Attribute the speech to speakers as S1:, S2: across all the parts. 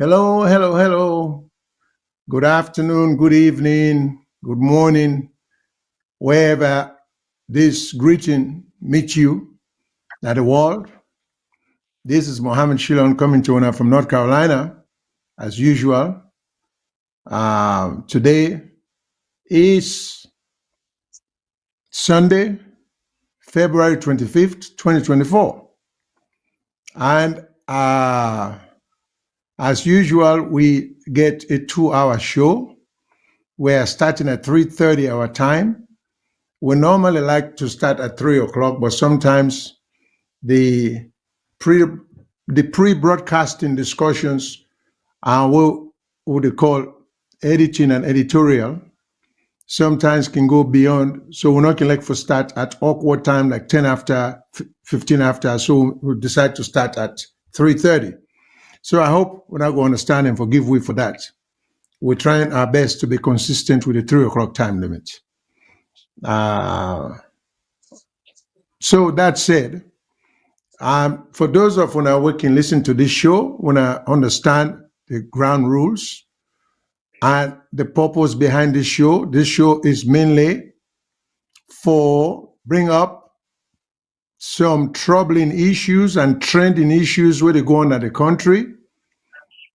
S1: Hello, hello, hello. Good afternoon, good evening, good morning, wherever this greeting meets you at the world. This is Mohammed Shilon coming to you from North Carolina, as usual. Today is Sunday, February 25th, 2024. And as usual, we get a 2-hour show. We're starting at 3:30 our time. We normally like to start at 3 o'clock, but sometimes the pre the pre-broadcasting discussions are what they call editing and editorial sometimes can go beyond. So we're not going to like for start at awkward time like 10 after, 15 after. So we decide to start at 3:30. So I hope we're not going to understand and forgive we for that. We're trying our best to be consistent with the 3 o'clock time limit. So that said, for those of you who can listen to this show, want to understand the ground rules and the purpose behind this show is mainly for bring up some troubling issues and trending issues where they go on at the country,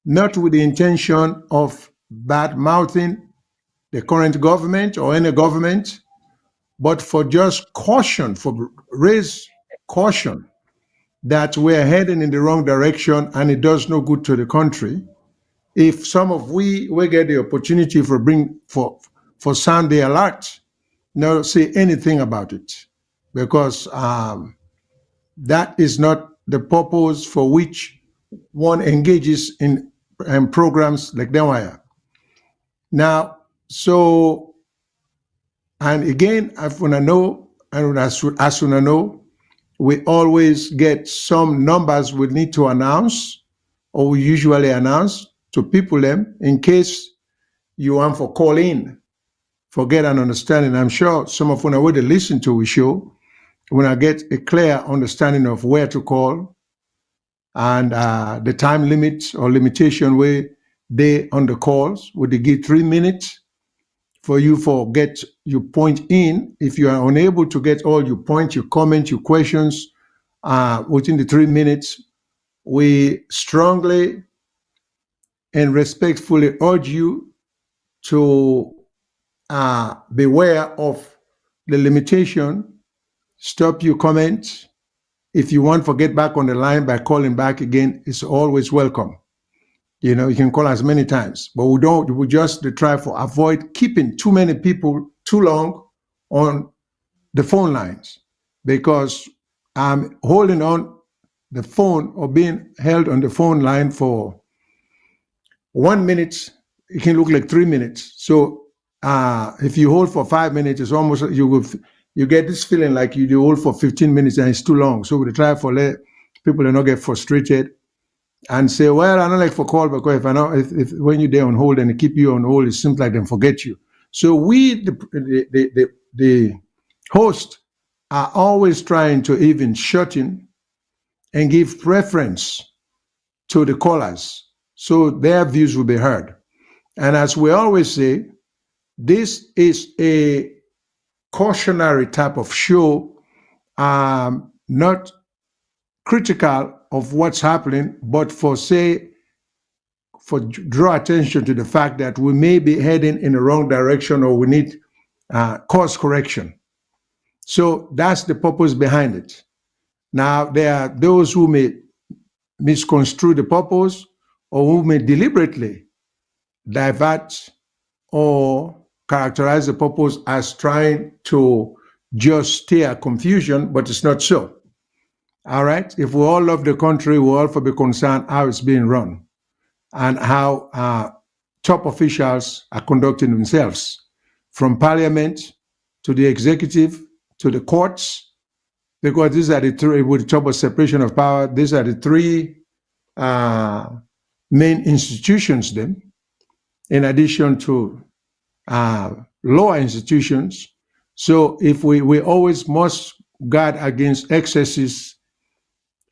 S1: not with the intention of bad mouthing the current government or any government, but for just caution, for raise caution that we're heading in the wrong direction and it does no good to the country. If some of we get the opportunity for sound the alert, not say anything about it, because that is not the purpose for which one engages in programs like that. Now, so, and again, as soon as I know, we always get some numbers we need to announce, or we usually announce to people them in case you want for call in, for get an understanding. I'm sure some of you already listen to a show, when I get a clear understanding of where to call and the time limit or limitation where they on the calls, would they give 3 minutes for you for get your point in. If you are unable to get all your points, your comments, your questions within the 3 minutes, we strongly and respectfully urge you to beware of the limitation. Stop your comments. If you want to get back on the line by calling back again, it's always welcome. You can call as many times, but we just try to avoid keeping too many people too long on the phone lines, because I'm holding on the phone or being held on the phone line for 1 minute, it can look like 3 minutes. So if you hold for 5 minutes, it's almost you get this feeling like you hold for 15 minutes and it's too long. So we try for let people not get frustrated and say, well, I don't like for call, because if when you're there on hold and they keep you on hold, it seems like they forget you. So we, the host, are always trying to even shorten and give preference to the callers so their views will be heard. And as we always say, this is a cautionary type of show, not critical of what's happening, but for draw attention to the fact that we may be heading in the wrong direction or we need course correction. So that's the purpose behind it. Now, there are those who may misconstrue the purpose or who may deliberately divert or characterize the purpose as trying to just steer confusion, but it's not so. All right? If we all love the country, we all be concerned how it's being run and how top officials are conducting themselves, from parliament to the executive to the courts, because these are the three, with the top of separation of power, these are the three main institutions then, in addition to lower institutions. So if we always must guard against excesses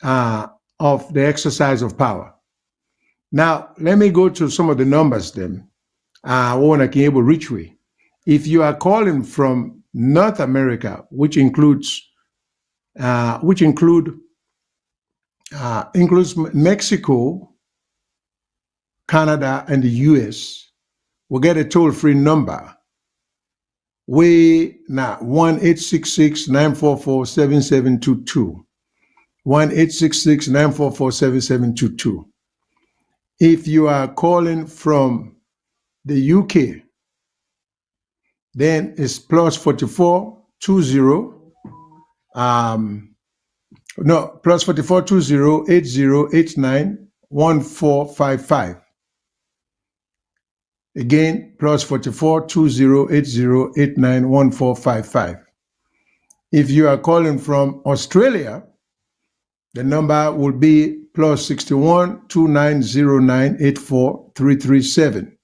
S1: of the exercise of power. Now, let me go to some of the numbers then. One I can able reach with. If you are calling from North America, which includes includes Mexico, Canada, and the US, we'll get a toll-free number. We now 1-866-944-7722. 1-866-944-7722. If you are calling from the UK, then it's plus 44 20 plus 44 20 8089 1455. Again, plus 44 20 8089 1455. If you are calling from Australia, the number will be plus 61 2909 84337.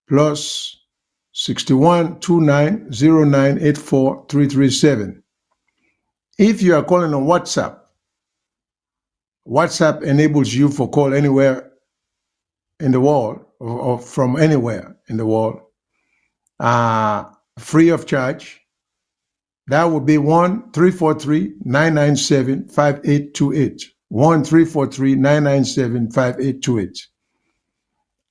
S1: Plus 61 2909 84337. If you are calling on WhatsApp, WhatsApp enables you for call anywhere in the world or from anywhere in the world, free of charge. That would be 1-343-997-5828. 1-343-997-5828.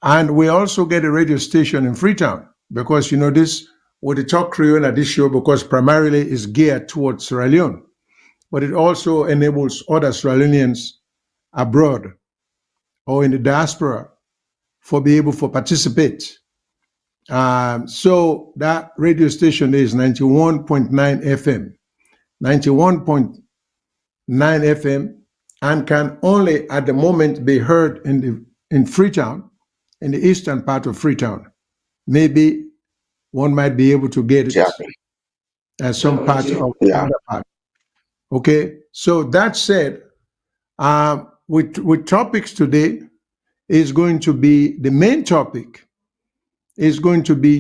S1: And we also get a radio station in Freetown because, you know, this, with the Talk Creole at this show, because primarily is geared towards Sierra Leone, but it also enables other Sierra Leoneans abroad or in the diaspora for be able to participate. So that radio station is 91.9 FM, 91.9 FM, and can only at the moment be heard in Freetown, in the eastern part of Freetown. Maybe one might be able to get it at some part of the other part. Okay, so that said, with topics today is going to be, the main topic is going to be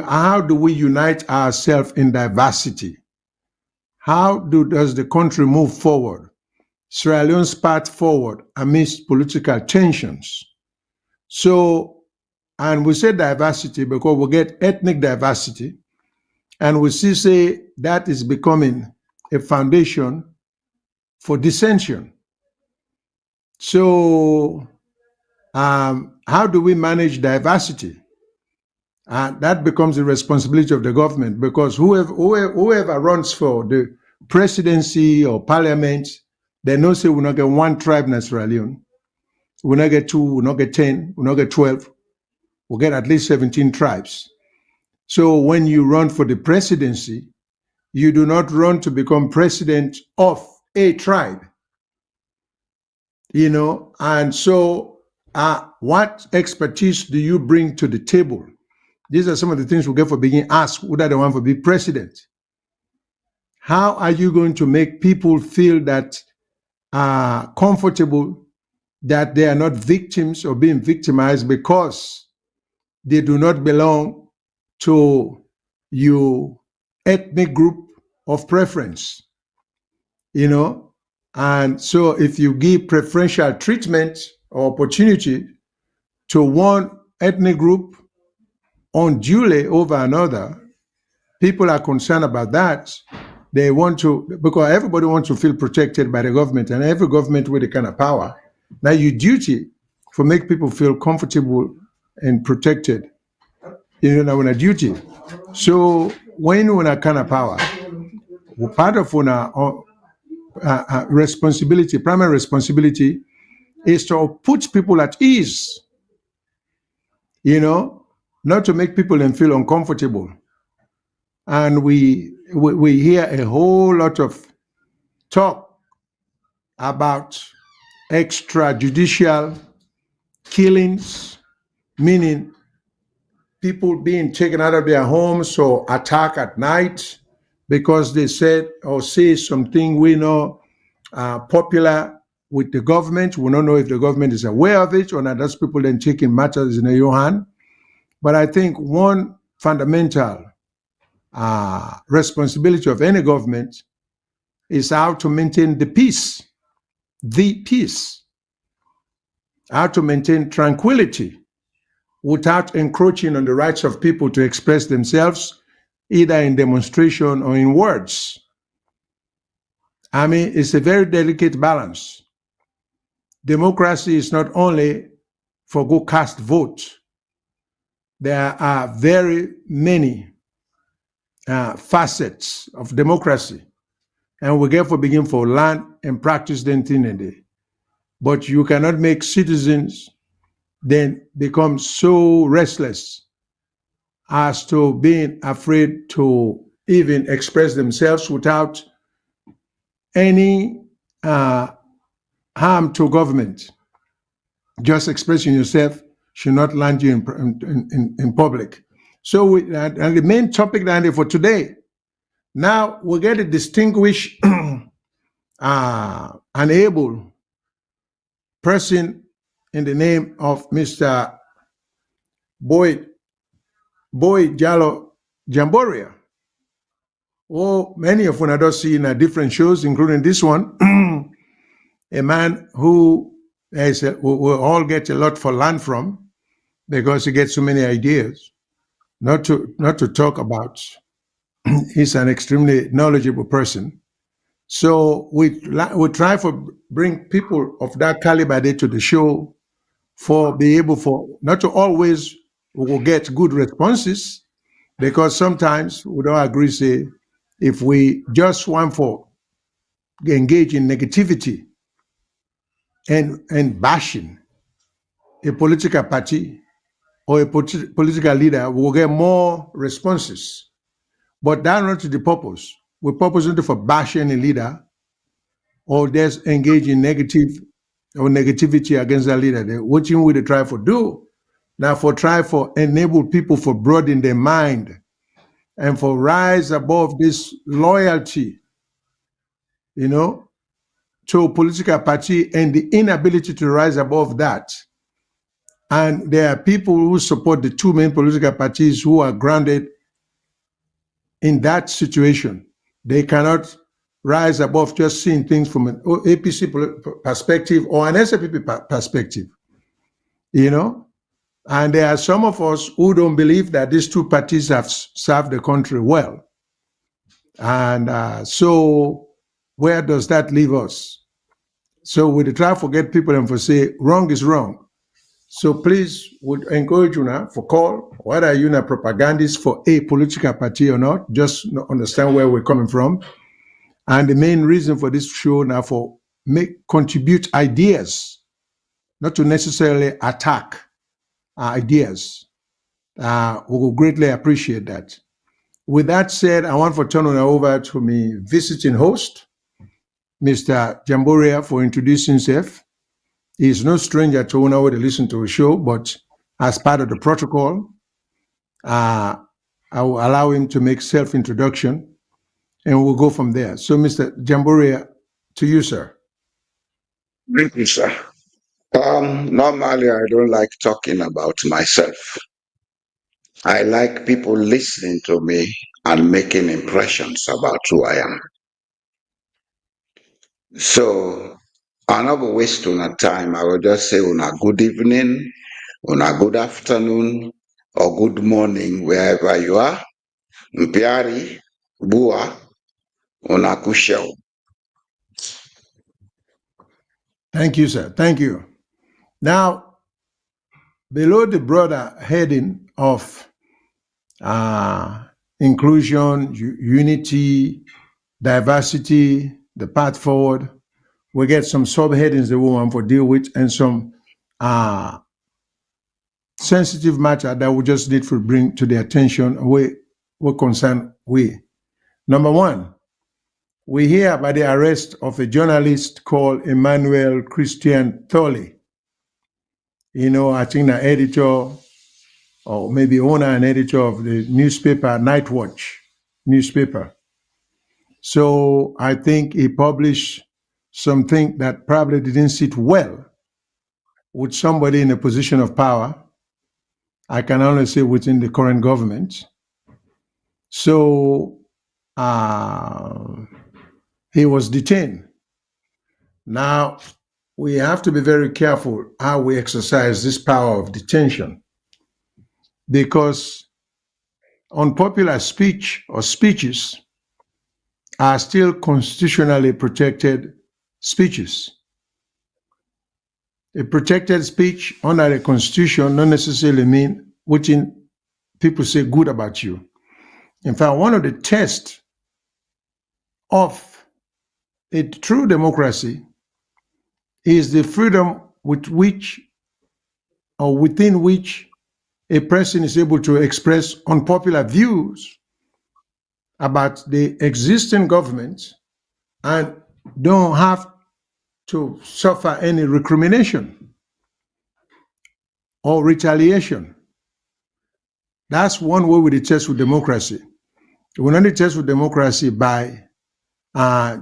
S1: how do we unite ourselves in diversity? How does the country move forward? Sierra Leone's path forward amidst political tensions. So, and we say diversity because we get ethnic diversity, and we say that is becoming a foundation for dissension. So, how do we manage diversity? That becomes the responsibility of the government, because whoever runs for the presidency or parliament, they know say we'll not get one tribe in Sierra Leone. We'll not get 2, we'll not get 10, we'll not get 12. We'll get at least 17 tribes. So when you run for the presidency, you do not run to become president of a tribe. You know, and so what expertise do you bring to the table? These are some of the things we get for being asked whether they want to be president. How are you going to make people feel that comfortable, that they are not victims or being victimized because they do not belong to your ethnic group of preference? You know, and so if you give preferential treatment or opportunity to one ethnic group unduly over another, people are concerned about that. They want to, because everybody wants to feel protected by the government, and every government with the kind of power. Now your duty for make people feel comfortable and protected, you know, when a duty. So when a kind of power, part of our responsibility, primary responsibility, is to put people at ease, you know, not to make people then feel uncomfortable. And we hear a whole lot of talk about extrajudicial killings, meaning people being taken out of their homes or attacked at night because they said or say something we know popular with the government. We don't know if the government is aware of it or not. That's people then taking matters in their hand. But I think one fundamental responsibility of any government is how to maintain the peace. how to maintain tranquility without encroaching on the rights of people to express themselves, either in demonstration or in words. I mean, it's a very delicate balance. Democracy is not only for go cast vote. There are very many facets of democracy, and we therefore begin for learn and practice them thing a day. But you cannot make citizens then become so restless as to being afraid to even express themselves without any harm to government. Just expressing yourself should not land you in public. So, and the main topic Dandy, for today, now we get a distinguished and able person in the name of Mr. Boyd Jallo Jamboria. Oh, many of us have seen different shows, including this one. A man who we all get a lot for learn from because he gets so many ideas. Not to talk about, he's an extremely knowledgeable person. So we try for bring people of that caliber to the show for be able for not to always we will get good responses because sometimes we don't agree. Say if we just want for engage in negativity and bashing a political party or a political leader, we will get more responses. But that's not the purpose. We purpose not for bashing a leader or just engage in negative or negativity against that leader. What you would try for do now for try for enable people for broaden their mind and for rise above this loyalty, to a political party and the inability to rise above that. And there are people who support the two main political parties who are grounded in that situation. They cannot rise above just seeing things from an APC perspective or an SFPP perspective, And there are some of us who don't believe that these two parties have served the country well. And so where does that leave us? So we try to forget people and for say wrong is wrong. So please would encourage you now for call, whether you're a propagandist for a political party or not, just understand where we're coming from. And the main reason for this show now for contribute ideas, not to necessarily attack ideas. We will greatly appreciate that. With that said, I want to turn it over to my visiting host, Mr. Jamboria, for introducing himself. He is no stranger to one hour to listen to a show, but as part of the protocol, I will allow him to make self-introduction, and we'll go from there. So, Mr. Jamboria, to you, sir.
S2: Thank you, sir. Normally, I don't like talking about myself. I like people listening to me and making impressions about who I am. So, I'll not be wasting our time. I will just say, una good evening, una good afternoon, or good morning, wherever you are. Mpiari, Bua, una kushel.
S1: Thank you, sir. Thank you. Now, below the broader heading of inclusion, unity, diversity, the path forward, we get some subheadings that we want to deal with and some sensitive matter that we just need to bring to the attention we concern we. Number one, we hear about the arrest of a journalist called Emmanuel Christian Thorley. I think the editor or maybe owner and editor of the newspaper Night Watch newspaper. So I think he published something that probably didn't sit well with somebody in a position of power. I can only say within the current government. So he was detained. Now, we have to be very careful how we exercise this power of detention, because unpopular speech or speeches are still constitutionally protected speeches. A protected speech under the Constitution not necessarily mean what people say good about you. In fact, one of the tests of a true democracy is the freedom with which or within which a person is able to express unpopular views about the existing government and don't have to suffer any recrimination or retaliation. That's one way we detest with democracy. We not detest with democracy by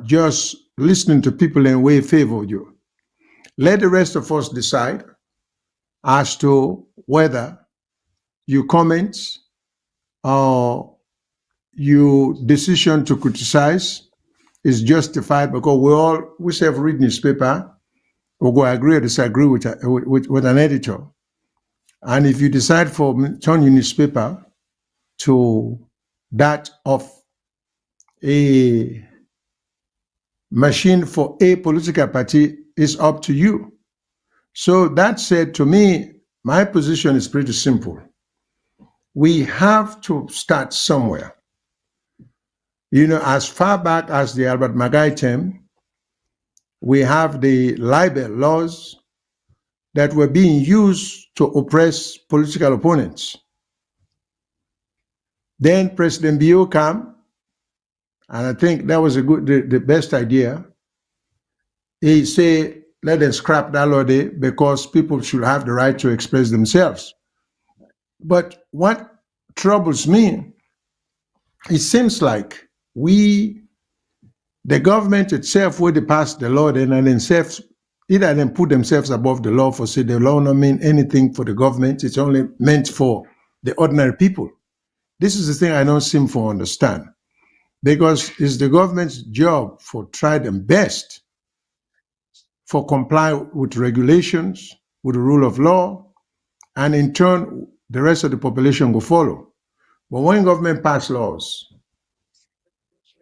S1: just listening to people in way favor you. Let the rest of us decide as to whether your comments or your decision to criticize is justified, because we have read newspaper, we go agree or disagree with an editor. And if you decide for turn your newspaper to that of a machine for a political party, is up to you. So that said, to me, my position is pretty simple. We have to start somewhere. As far back as the Albert Magai term, we have the libel laws that were being used to oppress political opponents. Then President Bio came, and I think that was the best idea. He said, let them scrap that law there because people should have the right to express themselves. But what troubles me, it seems like the government itself, where they pass the law, then and themselves, either them put themselves above the law for say the law not mean anything for the government, it's only meant for the ordinary people. This is the thing I don't seem to understand, because it's the government's job for try them best for comply with regulations, with the rule of law, and in turn, the rest of the population will follow. But when government pass laws,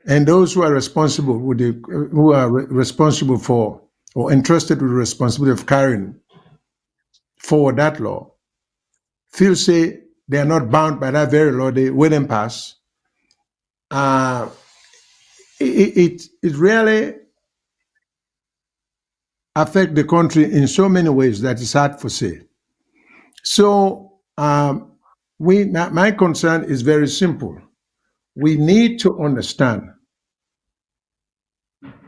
S1: and those who are responsible responsible for or entrusted with the responsibility of carrying forward that law, feel say they are not bound by that very law they will them pass, it really affect the country in so many ways that it's hard to say. So my concern is very simple. We need to understand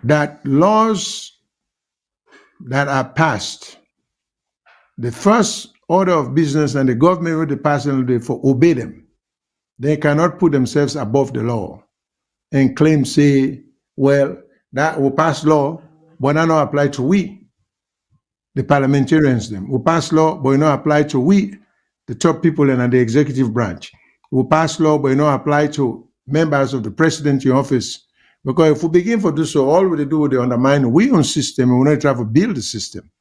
S1: that laws that are passed, the first order of business and the government will pass them for obey them. They cannot put themselves above the law and claim, say, well, that will pass law, but not apply to we, the parliamentarians. Them will pass law, but not apply to we, the top people in the executive branch. Will pass law, but not apply to members of the presidency office. Because if we begin to do so, all we do is undermine we own system, and we not try to build the system.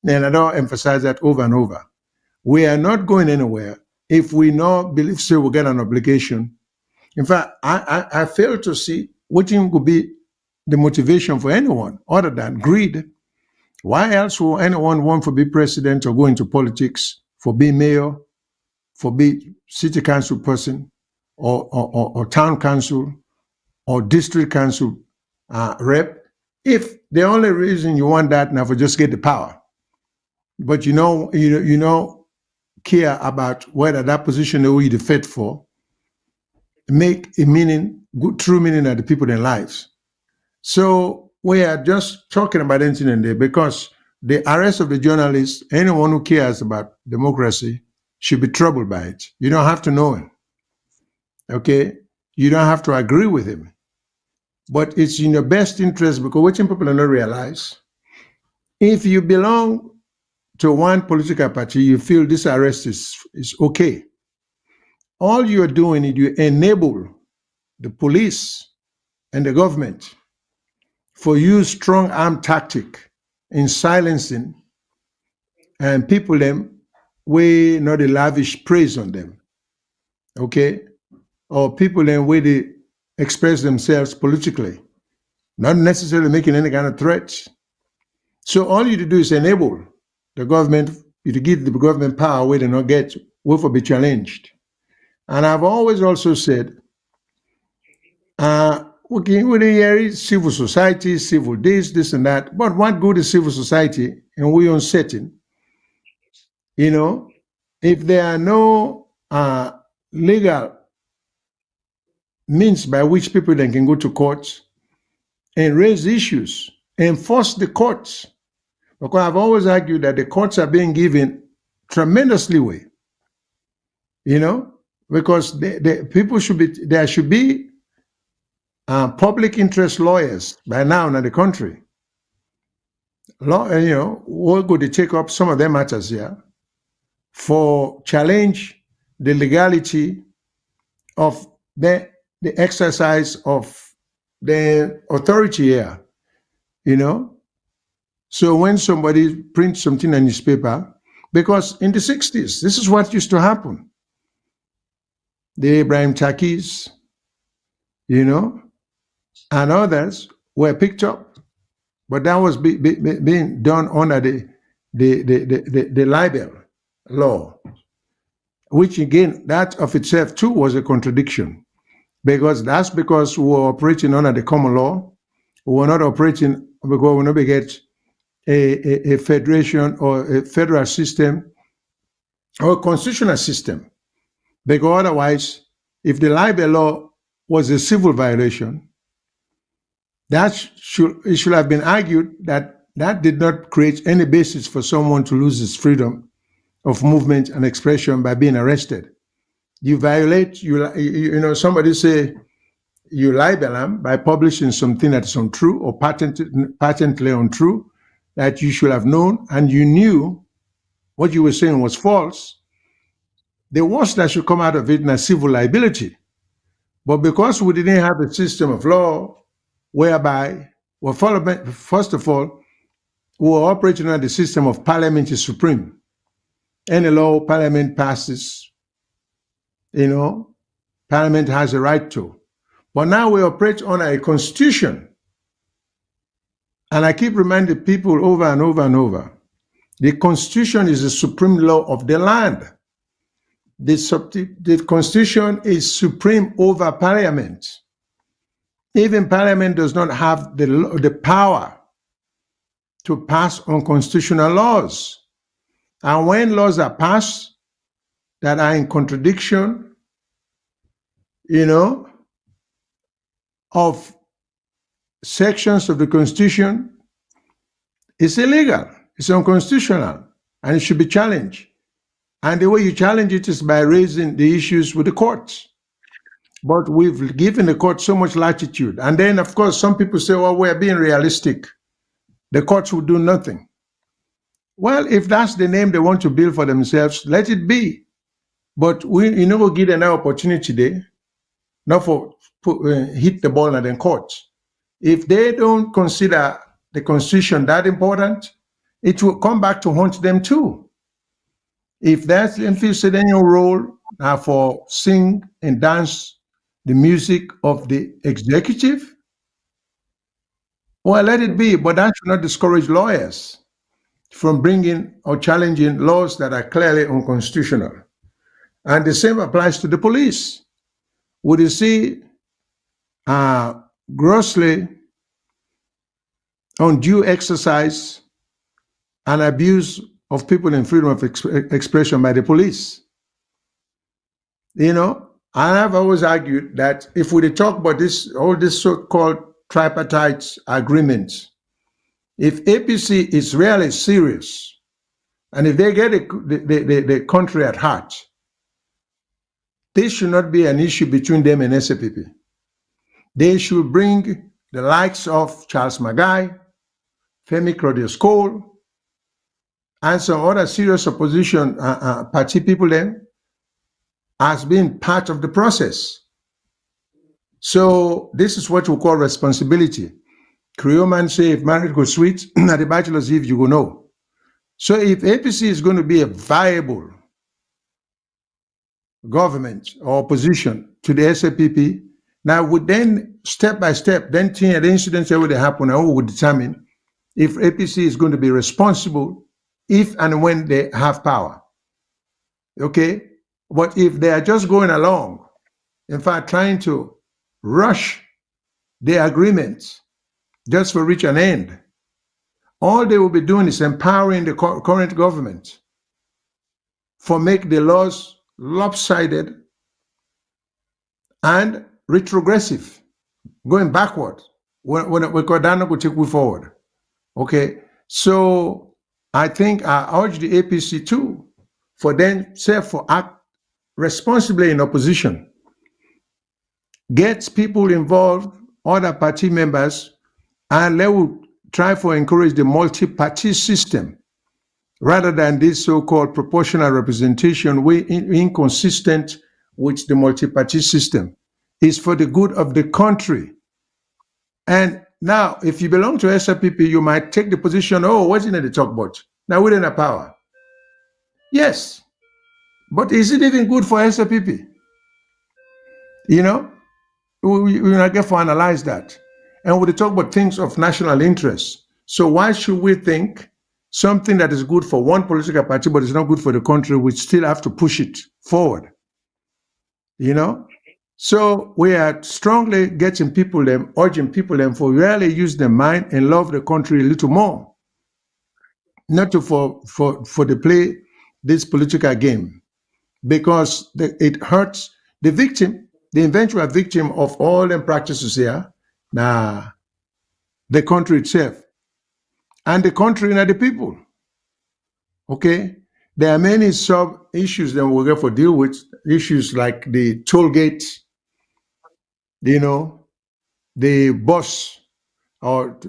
S1: And I don't emphasize that over and over. We are not going anywhere if we not believe so we'll get an obligation. In fact, I fail to see what would be the motivation for anyone other than greed. Why else will anyone want to be president or go into politics, for being mayor, for being city council person, or town council, or district council rep, if the only reason you want that now for just get the power, but you care about whether that position that you fit for make a meaning, good true meaning of the people in lives. So we are just talking about incident there because the arrest of the journalist, anyone who cares about democracy should be troubled by it. You don't have to know him. Okay? You don't have to agree with him. But it's in your best interest, because what people do not realize, if you belong to one political party, you feel this arrest is okay. All you're doing is you enable the police and the government for use strong arm tactic in silencing and people them we not the lavish praise on them, okay? Or people them where they express themselves politically, not necessarily making any kind of threats. So all you to do is enable the government, you to give the government power where they not get, will for be challenged. And I've always also said, we hear civil society, civil this and that, but what good is civil society and we on setting? You know, if there are no legal means by which people then can go to courts and raise issues, enforce the courts. Because I've always argued that the courts are being given tremendous leeway, you know, because people should be, there should be public interest lawyers by now in the country. Law, you know, we're going to take up some of them matters here for challenge the legality of the exercise of the authority here, you know. So when somebody prints something in newspaper, because in the 60s, this is what used to happen. The Abraham Takis, you know, and others were picked up, but that was being done under the libel law, which again, that of itself too was a contradiction, because that's because we were operating under the common law. We were not operating because we never get a federation or a federal system or a constitutional system. Because otherwise, if the libel law was a civil violation, it should have been argued that that did not create any basis for someone to lose his freedom of movement and expression by being arrested. You violate, you know, somebody say you libel them by publishing something that is untrue or patently untrue, that you should have known and you knew what you were saying was false. The worst that should come out of it is a civil liability. But because we didn't have a system of law whereby, well, first of all, we were operating on the system of parliament is supreme. Any law parliament passes, you know, parliament has a right to. But now we operate on a constitution. And I keep reminding people over and over and over, the constitution is the supreme law of the land. The constitution is supreme over parliament. Even parliament does not have the power to pass unconstitutional laws. And when laws are passed that are in contradiction, you know, of sections of the Constitution, it's illegal, it's unconstitutional, and it should be challenged. And the way you challenge it is by raising the issues with the courts. But we've given the court so much latitude. And then, of course, some people say, well, we're being realistic. The courts will do nothing. Well, if that's the name they want to build for themselves, let it be. But we'll give them an opportunity there, not for hit the ball at the courts. If they don't consider the Constitution that important, it will come back to haunt them too. If that's the influential role for sing and dance the music of the executive, well, let it be, but that should not discourage lawyers from bringing or challenging laws that are clearly unconstitutional. And the same applies to the police. Would you see grossly undue exercise and abuse of people in freedom of expression by the police? You know, and I've always argued that if we talk about all this so-called tripartite agreements, if APC is really serious, and if they get the country at heart, this should not be an issue between them and SAPP. They should bring the likes of Charles Magai, Femi Claudius Cole, and some other serious opposition party people then as being part of the process. So this is what we call responsibility. Creole man say if marriage goes sweet, at the bachelor's eve you go know. So if APC is going to be a viable government or opposition to the SAPP, now would then step by step, then the incidents that would happen, and who would determine if APC is going to be responsible if and when they have power. Okay? But if they are just going along, in fact, trying to rush the agreements just for reach an end, all they will be doing is empowering the current government for make the laws lopsided and retrogressive, going backward. When Cordano could take we forward. Okay, so I think I urge the APC too for them for act responsibly in opposition, get people involved, other party members, and they will try to encourage the multi-party system rather than this so-called proportional representation, way inconsistent with the multi-party system. Is for the good of the country. And now, if you belong to SRPP, you might take the position, oh, what's in the talk about? Now we're in a power. Yes, but is it even good for SRPP? You know, we not get to analyze that. And we talk about things of national interest. So why should we think something that is good for one political party, but is not good for the country, we still have to push it forward? You know? So we are strongly getting people them, urging people them for really use their mind and love the country a little more. Not to for the play this political game. Because it hurts the victim, the eventual victim of all them practices here, now the country itself. And the country and the people. Okay? There are many sub issues that we'll get to deal with. Issues like the toll gate, you know, the bus or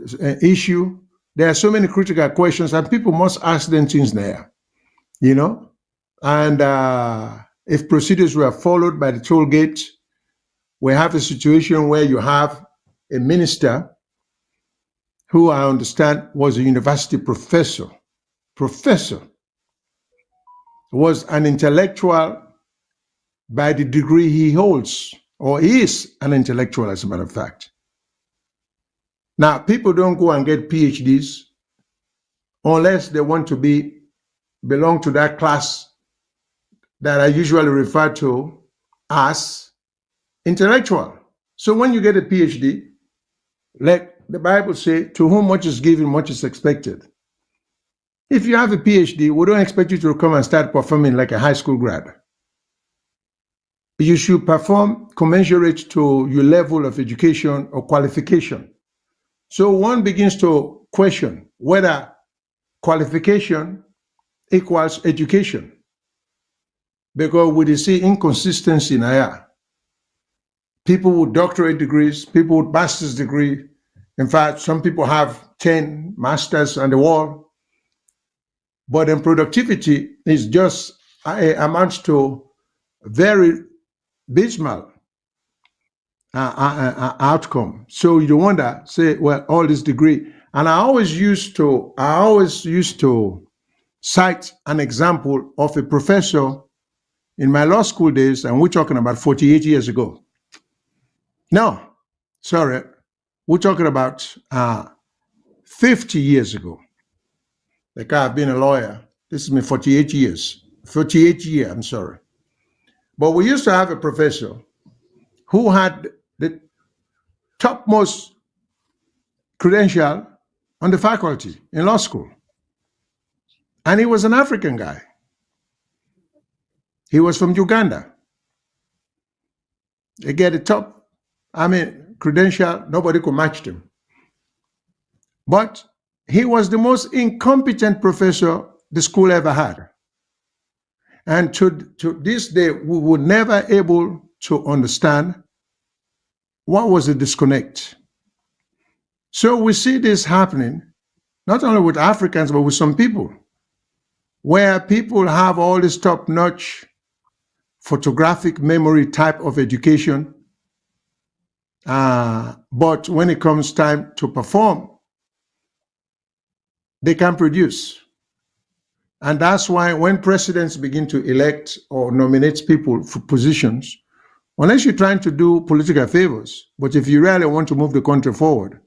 S1: issue. There are so many critical questions, and people must ask them things there, you know. And if procedures were followed by the toll gate, we have a situation where you have a minister who I understand was a university professor, was an intellectual by the degree he holds, or is an intellectual, as a matter of fact. Now, people don't go and get PhDs unless they want to belong to that class that I usually refer to as intellectual. So when you get a PhD, like the Bible says, to whom much is given, much is expected. If you have a PhD, we don't expect you to come and start performing like a high school grad. You should perform commensurate to your level of education or qualification. So one begins to question whether qualification equals education, because we see inconsistency in here. People with doctorate degrees, people with master's degree. In fact, some people have 10 masters on the wall. But then productivity is just amounts to very abysmal outcome. So you wonder, say, well, all this degree. And I always used to cite an example of a professor in my law school days, and we're talking about 48 years ago. No, sorry, we're talking about 50 years ago. Like I've been a lawyer. This is me 48 years. 48 years, I'm sorry. But we used to have a professor who had the topmost credential on the faculty in law school. And he was an African guy. He was from Uganda. He get the top, credential, nobody could match him. But he was the most incompetent professor the school ever had. And to this day, we were never able to understand what was the disconnect. So we see this happening, not only with Africans, but with some people, where people have all this top-notch photographic memory type of education, But when it comes time to perform, they can produce. And that's why when presidents begin to elect or nominate people for positions, unless you're trying to do political favors, but if you really want to move the country forward,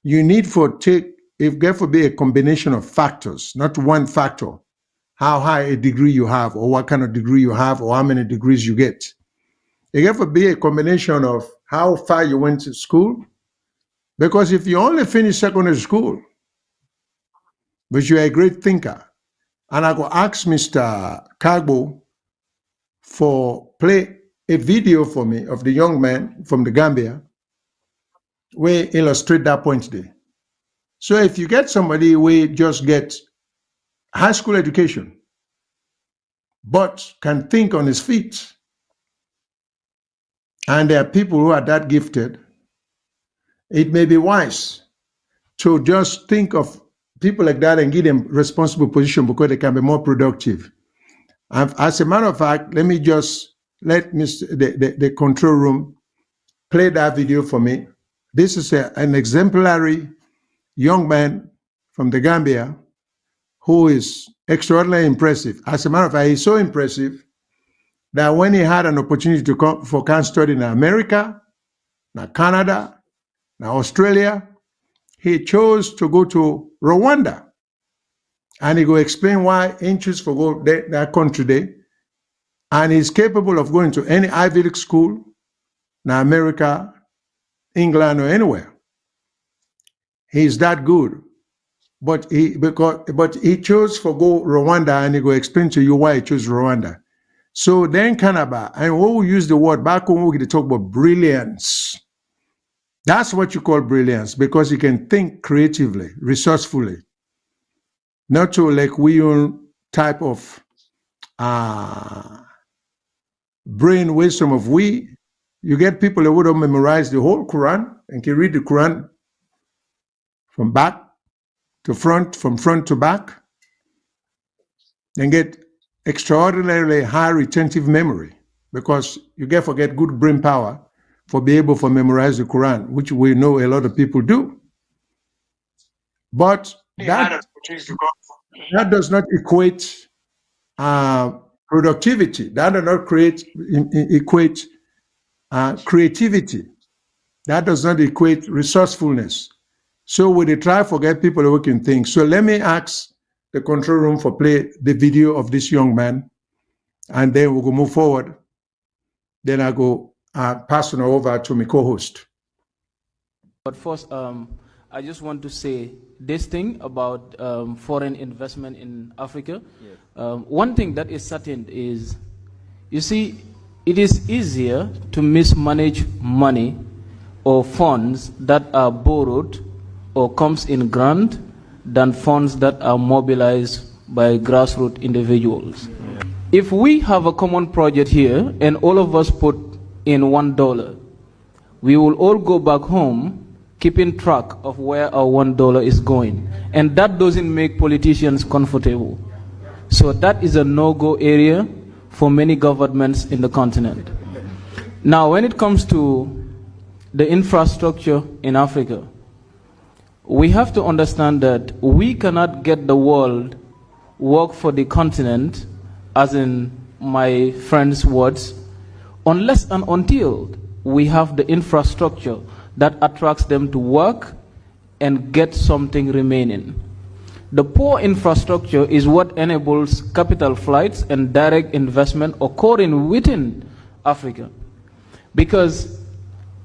S1: you need if there to be a combination of factors, not one factor, how high a degree you have, or what kind of degree you have, or how many degrees you get. It have to be a combination of how far you went to school, because if you only finish secondary school, but you're a great thinker, and I go ask Mr. Kagbo play a video for me of the young man from the Gambia, where illustrate that point there. So if you get somebody who just get high school education, but can think on his feet, and there are people who are that gifted, it may be wise to just think of people like that and give them responsible position because they can be more productive. As a matter of fact, let me just let the control room play that video for me. This is an exemplary young man from the Gambia who is extraordinarily impressive. As a matter of fact, he's so impressive that when he had an opportunity to come for can study in America, now Canada, now Australia, he chose to go to Rwanda. And he will explain why he chose to go that country there. And he's capable of going to any Ivy League school, now America, England, or anywhere. He's that good. But he chose to go Rwanda, and he will explain to you why he chose Rwanda. So then Canada, and when we use the word back home, we talk about brilliance. That's what you call brilliance, because you can think creatively, resourcefully. Not to like we own type of brain wisdom of we. You get people who don't memorize the whole Quran and can read the Quran from back to front, from front to back, and get extraordinarily high retentive memory, because you get forget good brain power for be able to memorize the Quran, which we know a lot of people do. But that does not equate productivity. That does not equate creativity. That does not equate resourcefulness. So we try to forget people who can think. So let me ask the control room for play the video of this young man, and then we'll go move forward. Then I go pass on over to my co-host.
S3: But first, I just want to say this thing about foreign investment in Africa. Yes. One thing that is certain is, you see, it is easier to mismanage money or funds that are borrowed or comes in grant than funds that are mobilized by grassroots individuals. Yeah. If we have a common project here and all of us put in $1, we will all go back home keeping track of where our $1 is going. And that doesn't make politicians comfortable. So that is a no-go area for many governments in the continent. Now, when it comes to the infrastructure in Africa, we have to understand that we cannot get the world work for the continent, as in my friend's words, unless and until we have the infrastructure that attracts them to work and get something remaining. The poor infrastructure is what enables capital flights and direct investment occurring within Africa. Because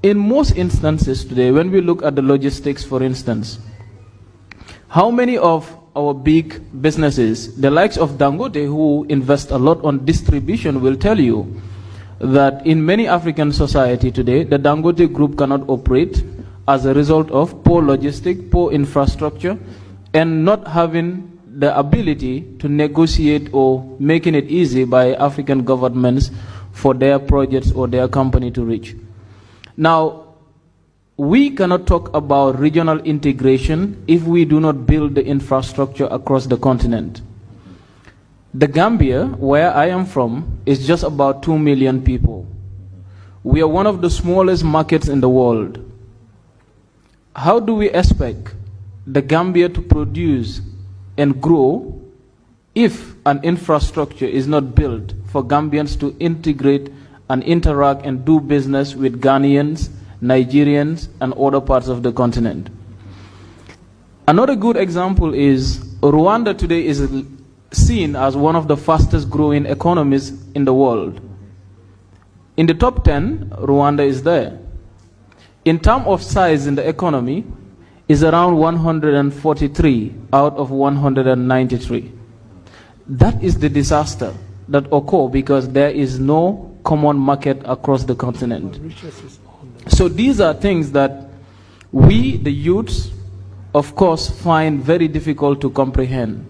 S3: in most instances today, when we look at the logistics, for instance, how many of our big businesses, the likes of Dangote, who invest a lot on distribution, will tell you that in many African society today, the Dangote group cannot operate as a result of poor logistic, poor infrastructure, and not having the ability to negotiate or making it easy by African governments for their projects or their company to reach. Now, we cannot talk about regional integration if we do not build the infrastructure across the continent. The Gambia, where I am from, is just about 2 million people. We are one of the smallest markets in the world. How do we expect the Gambia to produce and grow if an infrastructure is not built for Gambians to integrate and interact and do business with Ghanaians, Nigerians, and other parts of the continent? Another good example is Rwanda today is seen as one of the fastest growing economies in the world. In the top 10, Rwanda is there. In terms of size in the economy, is around 143 out of 193. That is the disaster that occur because there is no common market across the continent. So these are things that we, the youths, of course, find very difficult to comprehend.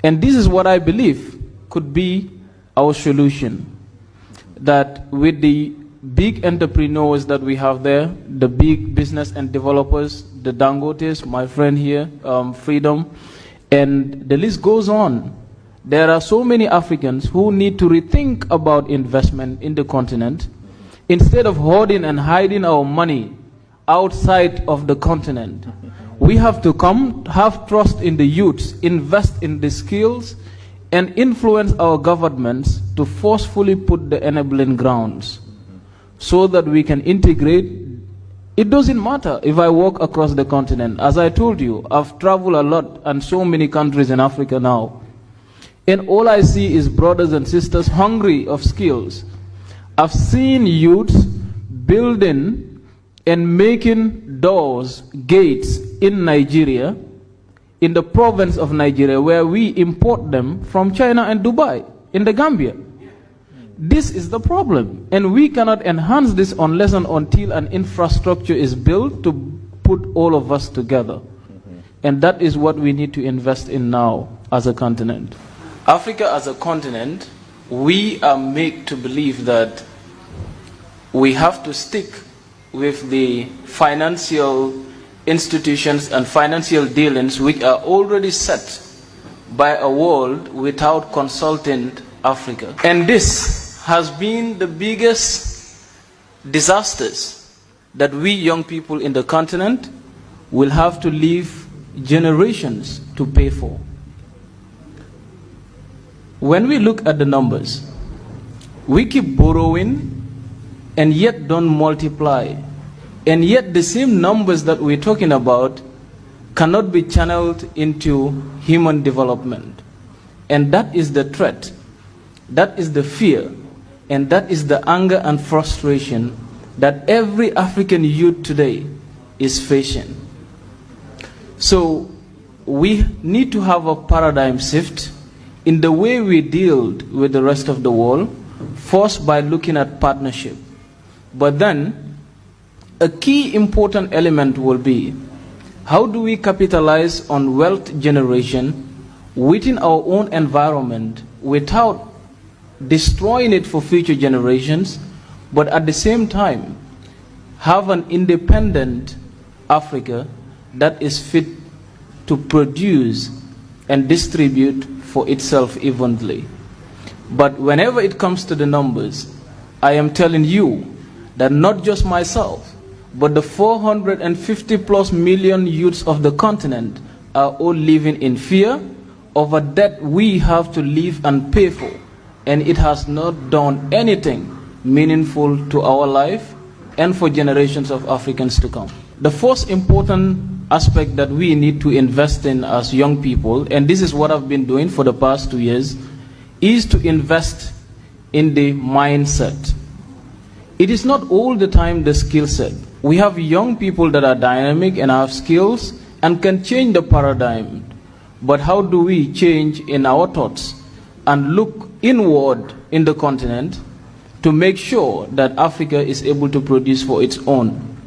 S3: And this is what I believe could be our solution. That with the big entrepreneurs that we have there, the big business and developers, the Dangotes, my friend here, Freedom, and the list goes on. There are so many Africans who need to rethink about investment in the continent. Instead of hoarding and hiding our money outside of the continent, we have to come, have trust in the youths, invest in the skills, and influence our governments to forcefully put the enabling grounds so that we can integrate. It doesn't matter if I walk across the continent. As I told you, I've traveled a lot and so many countries in Africa now. And all I see is brothers and sisters hungry of skills. I've seen youths building and making doors, gates in Nigeria, in the province of Nigeria, where we import them from China and Dubai, in the Gambia. This is the problem. And we cannot enhance this unless and until an infrastructure is built to put all of us together. And that is what we need to invest in now as a continent. Africa as a continent, we are made to believe that we have to stick with the financial institutions and financial dealings which are already set by a world without consulting Africa. And this has been the biggest disasters that we young people in the continent will have to leave generations to pay for. When we look at the numbers, we keep borrowing and yet don't multiply. And yet the same numbers that we're talking about cannot be channeled into human development. And that is the threat, that is the fear, and that is the anger and frustration that every African youth today is facing. So we need to have a paradigm shift in the way we deal with the rest of the world, first by looking at partnership. But then a key important element will be, how do we capitalize on wealth generation within our own environment without destroying it for future generations, but at the same time have an independent Africa that is fit to produce and distribute for itself evenly. But whenever it comes to the numbers, I am telling you that not just myself, but the 450 plus million youths of the continent are all living in fear of a debt we have to live and pay for. And it has not done anything meaningful to our life and for generations of Africans to come. The first important aspect that we need to invest in as young people, and this is what I've been doing for the past 2 years, is to invest in the mindset. It is not all the time the skill set. We have young people that are dynamic and have skills and can change the paradigm. But how do we change in our thoughts and look inward in the continent to make sure that Africa is able to produce for its own?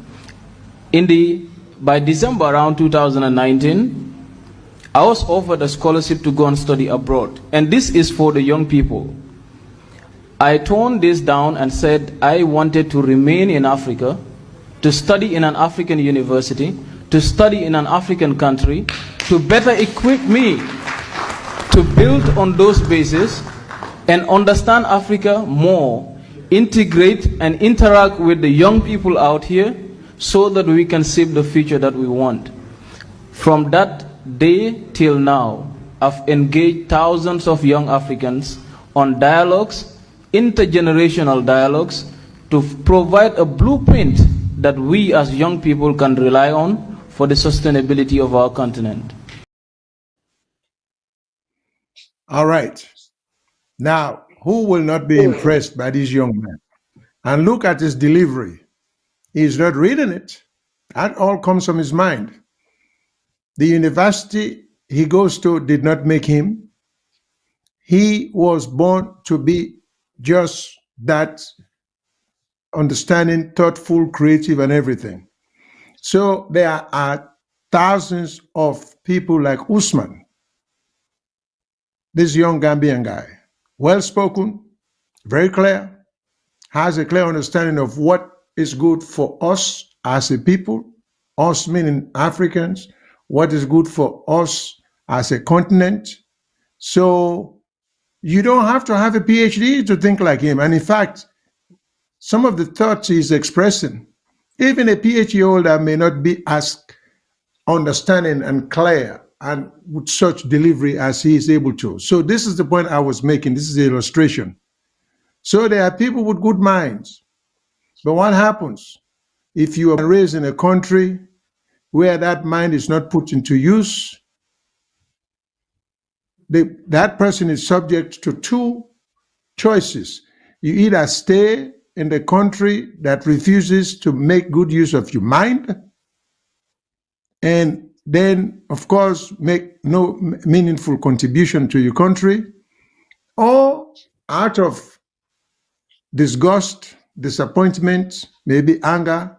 S3: By December around 2019, I was offered a scholarship to go and study abroad. And this is for the young people. I toned this down and said I wanted to remain in Africa, to study in an African university, to study in an African country, to better equip me to build on those bases and understand Africa more integrate and interact with the young people out here so that we can shape the future that we want. From that day till now, I've engaged thousands of young Africans on dialogues, intergenerational dialogues, to provide a blueprint that we as young people can rely on for the sustainability of our continent.
S1: All right. Now, who will not be impressed by this young man? And look at his delivery. He's not reading it. That all comes from his mind. The university he goes to did not make him. He was born to be just that understanding, thoughtful, creative, and everything. So there are thousands of people like Usman, this young Gambian guy, well spoken, very clear, has a clear understanding of what is good for us as a people, us meaning Africans, what is good for us as a continent. So you don't have to have a PhD to think like him. And in fact, some of the thoughts he's expressing, even a PhD holder may not be as understanding and clear and with such delivery as he is able to. So this is the point I was making. This is the illustration. So there are people with good minds. But what happens if you are raised in a country where that mind is not put into use? That person is subject to two choices. You either stay in the country that refuses to make good use of your mind, and then, of course, make no meaningful contribution to your country, or out of disgust, disappointment, maybe anger,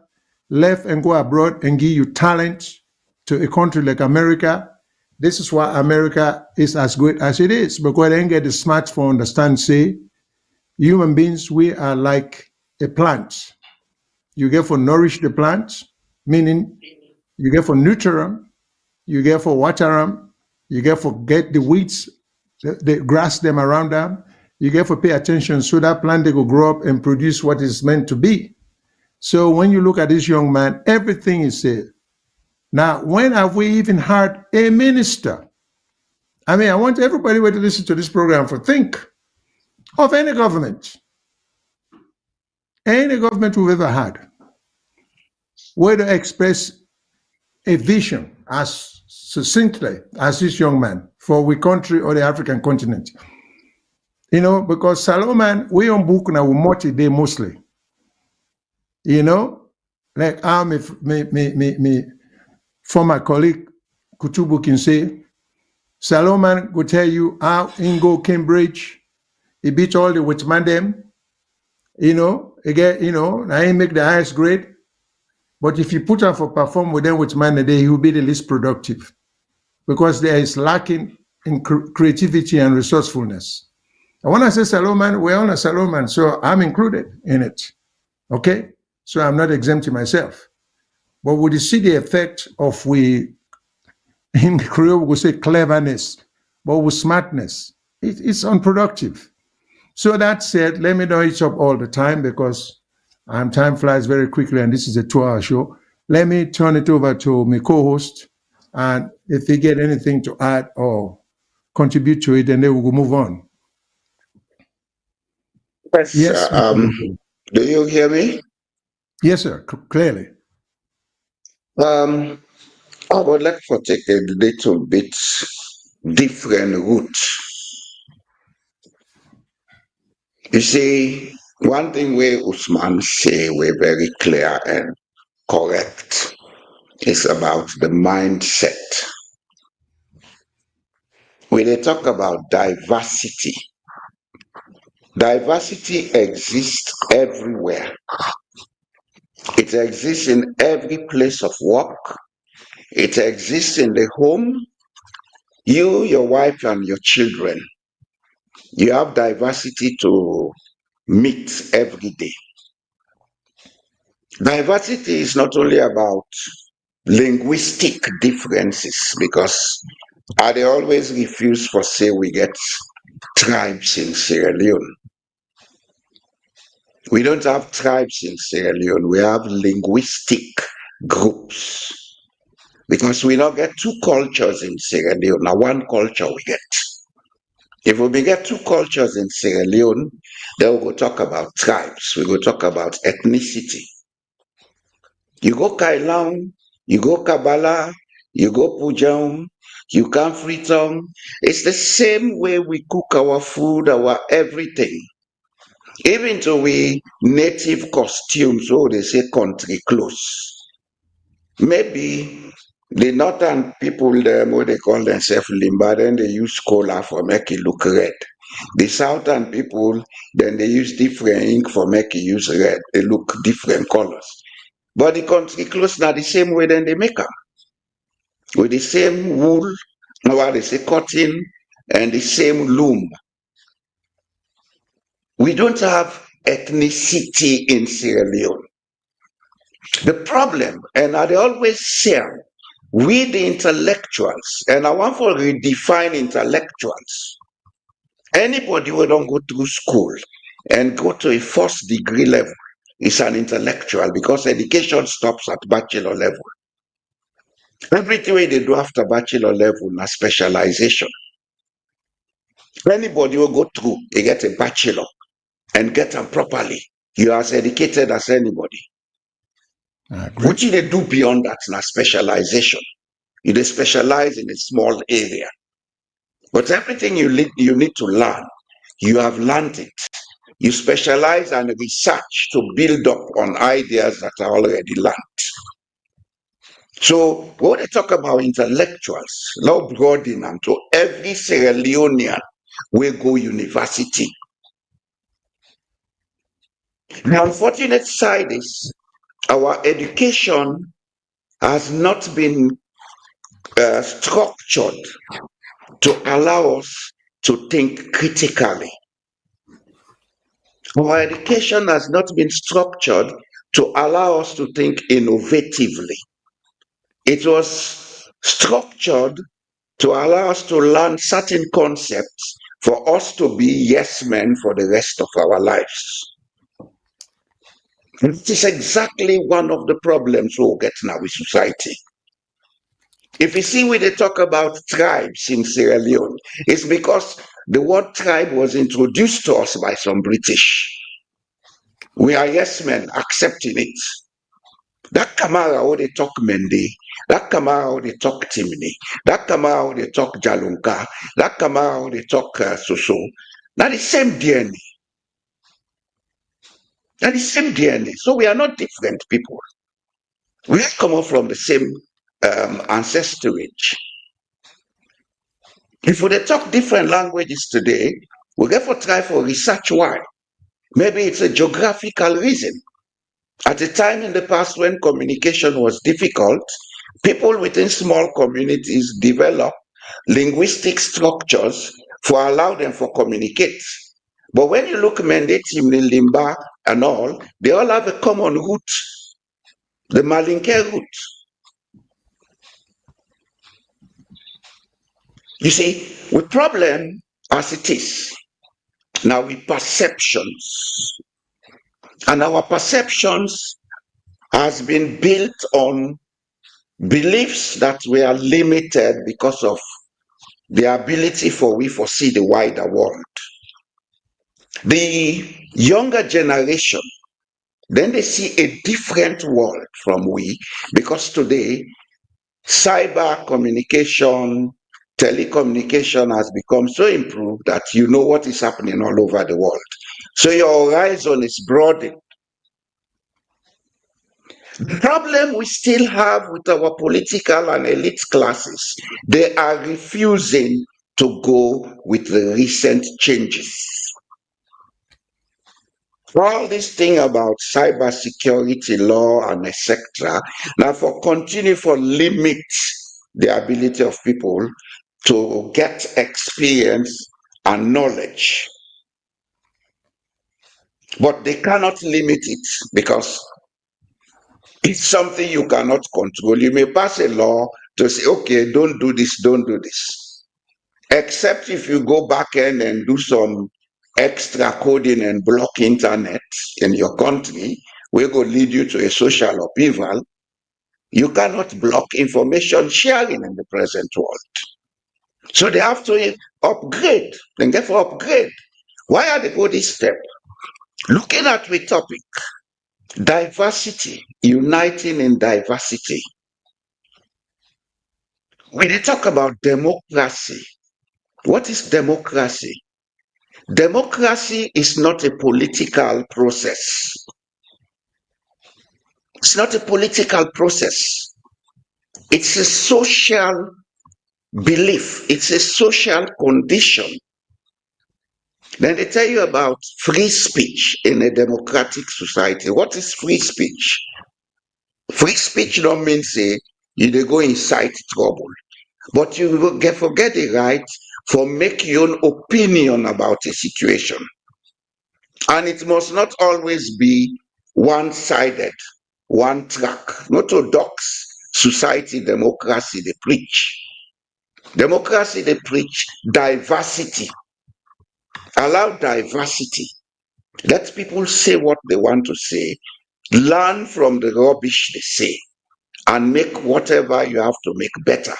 S1: left and go abroad and give you talent to a country like America. This is why America is as good as it is, because they ain't get the smarts for understand, say, human beings, we are like a plant. You get for nourish the plant, meaning you get for nurture them, you get for water them, you get for get the weeds, the grass them around them, you get for pay attention so that plant they will grow up and produce what is meant to be. So when you look at this young man, everything is said. Now, when have we even heard a minister? I mean, I want everybody to listen to this program for think of any government we've ever had, where to express a vision as succinctly as this young man for we country or the African continent. You know, because Salomon, we on book now we multi-day mostly. You know, like me former colleague Kutubu can say, Salomon will tell you how Ingo Cambridge, he beat all the Whitman them, you know, again, you know, I ain't make the highest grade. But if you put him for perform with them Whitman today, he will be the least productive because there is lacking in creativity and resourcefulness. And when I say Salomon, we're on a Salomon, so I'm included in it. Okay? So I'm not exempting myself. But would you see the effect of we, in Creole, we say cleverness, but with smartness? It's unproductive. So that said, let me not eat up all the time because time flies very quickly and this is a 2-hour show. Let me turn it over to my co-host, and if they get anything to add or contribute to it, then they will move on. Yes.
S2: Do you hear me?
S1: Yes, sir. Clearly.
S2: I would like to take a little bit different route. You see, one thing where Usman say we're very clear and correct is about the mindset. When they talk about diversity, diversity exists everywhere. It exists in every place of work. It exists in the home. You, your wife, and your children. You have diversity to meet every day. Diversity is not only about linguistic differences, because I always refuse for say we get tribes in Sierra Leone. We don't have tribes in Sierra Leone. We have linguistic groups. Because we don't get two cultures in Sierra Leone. Now, one culture we get. If we get two cultures in Sierra Leone, then we go talk about tribes. We go talk about ethnicity. You go Kailang, you go Kabbalah, you go Pujang, you come Freetown. It's the same way we cook our food, our everything. Even to we native costumes, so they say country clothes. Maybe the northern people, them, what they call themselves Limba, then they use color for make it look red. The southern people, then they use different ink for make it use red. They look different colors. But the country clothes now the same way then they make them. With the same wool, or they say cotton, and the same loom. We don't have ethnicity in Sierra Leone. The problem, and I always say, we the intellectuals, and I want to redefine intellectuals. Anybody who don't go through school and go to a first degree level is an intellectual because education stops at bachelor level. Everything they do after bachelor level na specialization. Anybody who go through, they get a bachelor and get them properly. You are as educated as anybody.
S1: I agree.
S2: What they do beyond that na specialization. You they specialize in a small area. But everything you need to learn, you have learned it. You specialize and research to build up on ideas that are already learned. So when they talk about intellectuals, now broaden them to every Sierra Leonean will go university. The unfortunate side is our education has not been structured to allow us to think critically. Our education has not been structured to allow us to think innovatively. It was structured to allow us to learn certain concepts for us to be yes men for the rest of our lives. And this is exactly one of the problems we'll get now with society. If you see when they talk about tribes in Sierra Leone, it's because the word tribe was introduced to us by some British. We are yes men accepting it. That Kamara how they talk Mende, that Kamara how they talk Timni, that Kamara how they talk Jalunka, that Kamara how they talk Soso. Now the same DNA. Now the same DNA. So we are not different people. We have come up from the same ancestry. If we talk different languages today, we get for try for research why. Maybe it's a geographical reason. At a time in the past when communication was difficult, people within small communities develop linguistic structures for allow them for communicate. But when you look Mende, Timni, Limba, and all, they all have a common root, the Malinke root. You see, with problem as it is, now with perceptions, and our perceptions has been built on beliefs that were limited because of the ability for we to see the wider world. The younger generation, then they see a different world from we because today cyber communication, telecommunication has become so improved that you know what is happening all over the world. So your horizon is broadened. The problem we still have with our political and elite classes, they are refusing to go with the recent changes. All this thing about cyber security law and etc. Now for continue for limit the ability of people to get experience and knowledge. But they cannot limit it because it's something you cannot control. You may pass a law to say, okay, don't do this. Except if you go back in and do some extra coding and block internet in your country, we go lead you to a social upheaval. You cannot block information sharing in the present world. So they have to upgrade, and therefore upgrade. Why are they go this step? Looking at the topic, diversity, uniting in diversity. When they talk about democracy, what is democracy? Democracy is not a political process. It's not a political process. It's a social belief. It's a social condition. Then they tell you about free speech in a democratic society. What is free speech? Free speech don't mean say you dey go incite trouble, but you will forget the right for make your own opinion about a situation. And it must not always be one-sided, one track. Not orthodox society democracy they preach. Democracy they preach diversity. Allow diversity. Let people say what they want to say. Learn from the rubbish they say and make whatever you have to make better.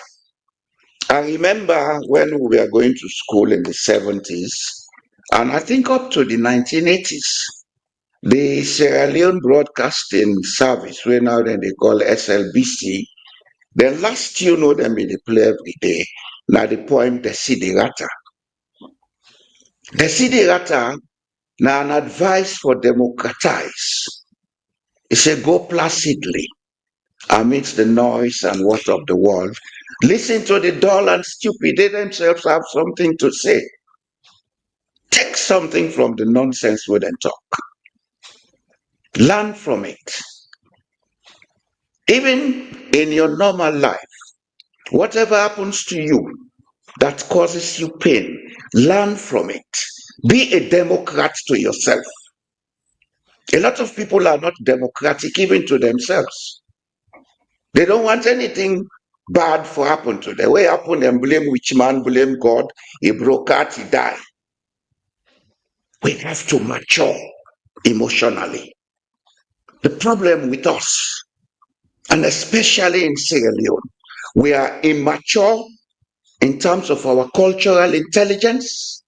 S2: I remember when we were going to school in the 70s, and I think up to the 1980s, the Sierra Leone Broadcasting Service, where now then they call SLBC, the last you know them in the play every day, now the poem Desiderata. Desiderata, now an advice for democratize. It said, go placidly amidst the noise and what of the world. Listen to the dull and stupid. They themselves have something to say. Take something from the nonsense we then talk. Learn from it. Even in your normal life, whatever happens to you that causes you pain, learn from it. Be a democrat to yourself. A lot of people are not democratic even to themselves. They don't want anything bad for happen to them. What happen and blame which man, blame God, he broke out, he died. We have to mature emotionally. The problem with us, and especially in Sierra Leone, we are immature in terms of our cultural intelligence.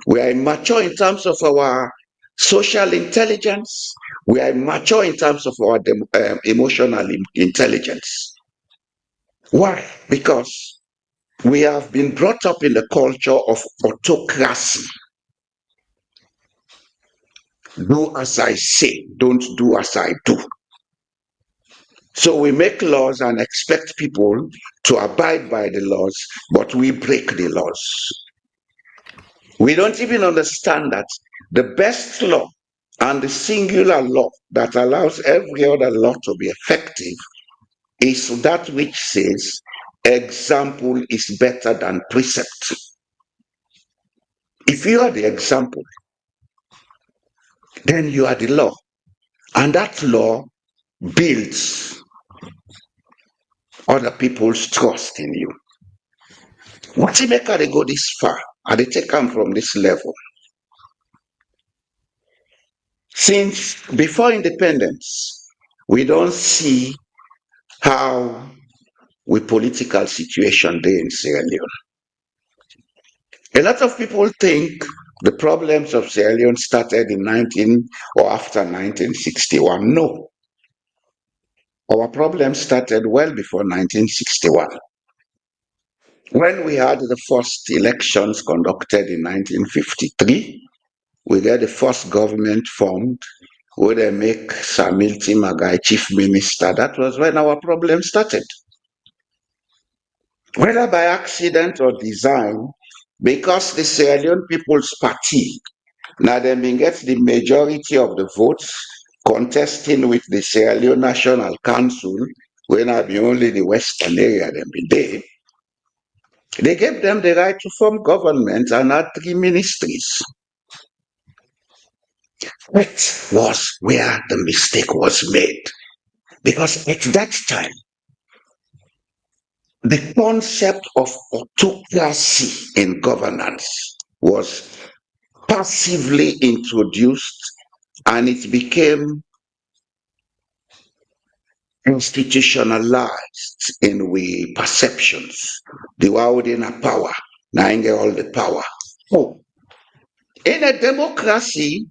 S2: We are immature in terms of our social intelligence. We are immature in terms of our emotional intelligence. Why? Because we have been brought up in the culture of autocracy. Do as I say, don't do as I do. So we make laws and expect people to abide by the laws, but we break the laws. We don't even understand that the best law and the singular law that allows every other law to be effective is that which says example is better than precept. If you are the example, then you are the law. And that law builds other people's trust in you. What make they go this far? And they take them from this level. Since before independence, we don't see how we political situation there in Sierra Leone. A lot of people think the problems of Sierra Leone started in 19 or after 1961. No. Our problems started well before 1961. When we had the first elections conducted in 1953, we got the first government formed where they make Samilti Magai chief minister. That was when our problem started. Whether by accident or design, because the Sierra Leone People's Party, now they may get the majority of the votes contesting with the Sierra Leone National Council, when I be only the western area them be there. They gave them the right to form government and had 3 ministries. That was where the mistake was made. Because at that time, the concept of autocracy in governance was passively introduced, and it became institutionalized in we perceptions. The wielding of power, now get all the power. Oh, in a democracy,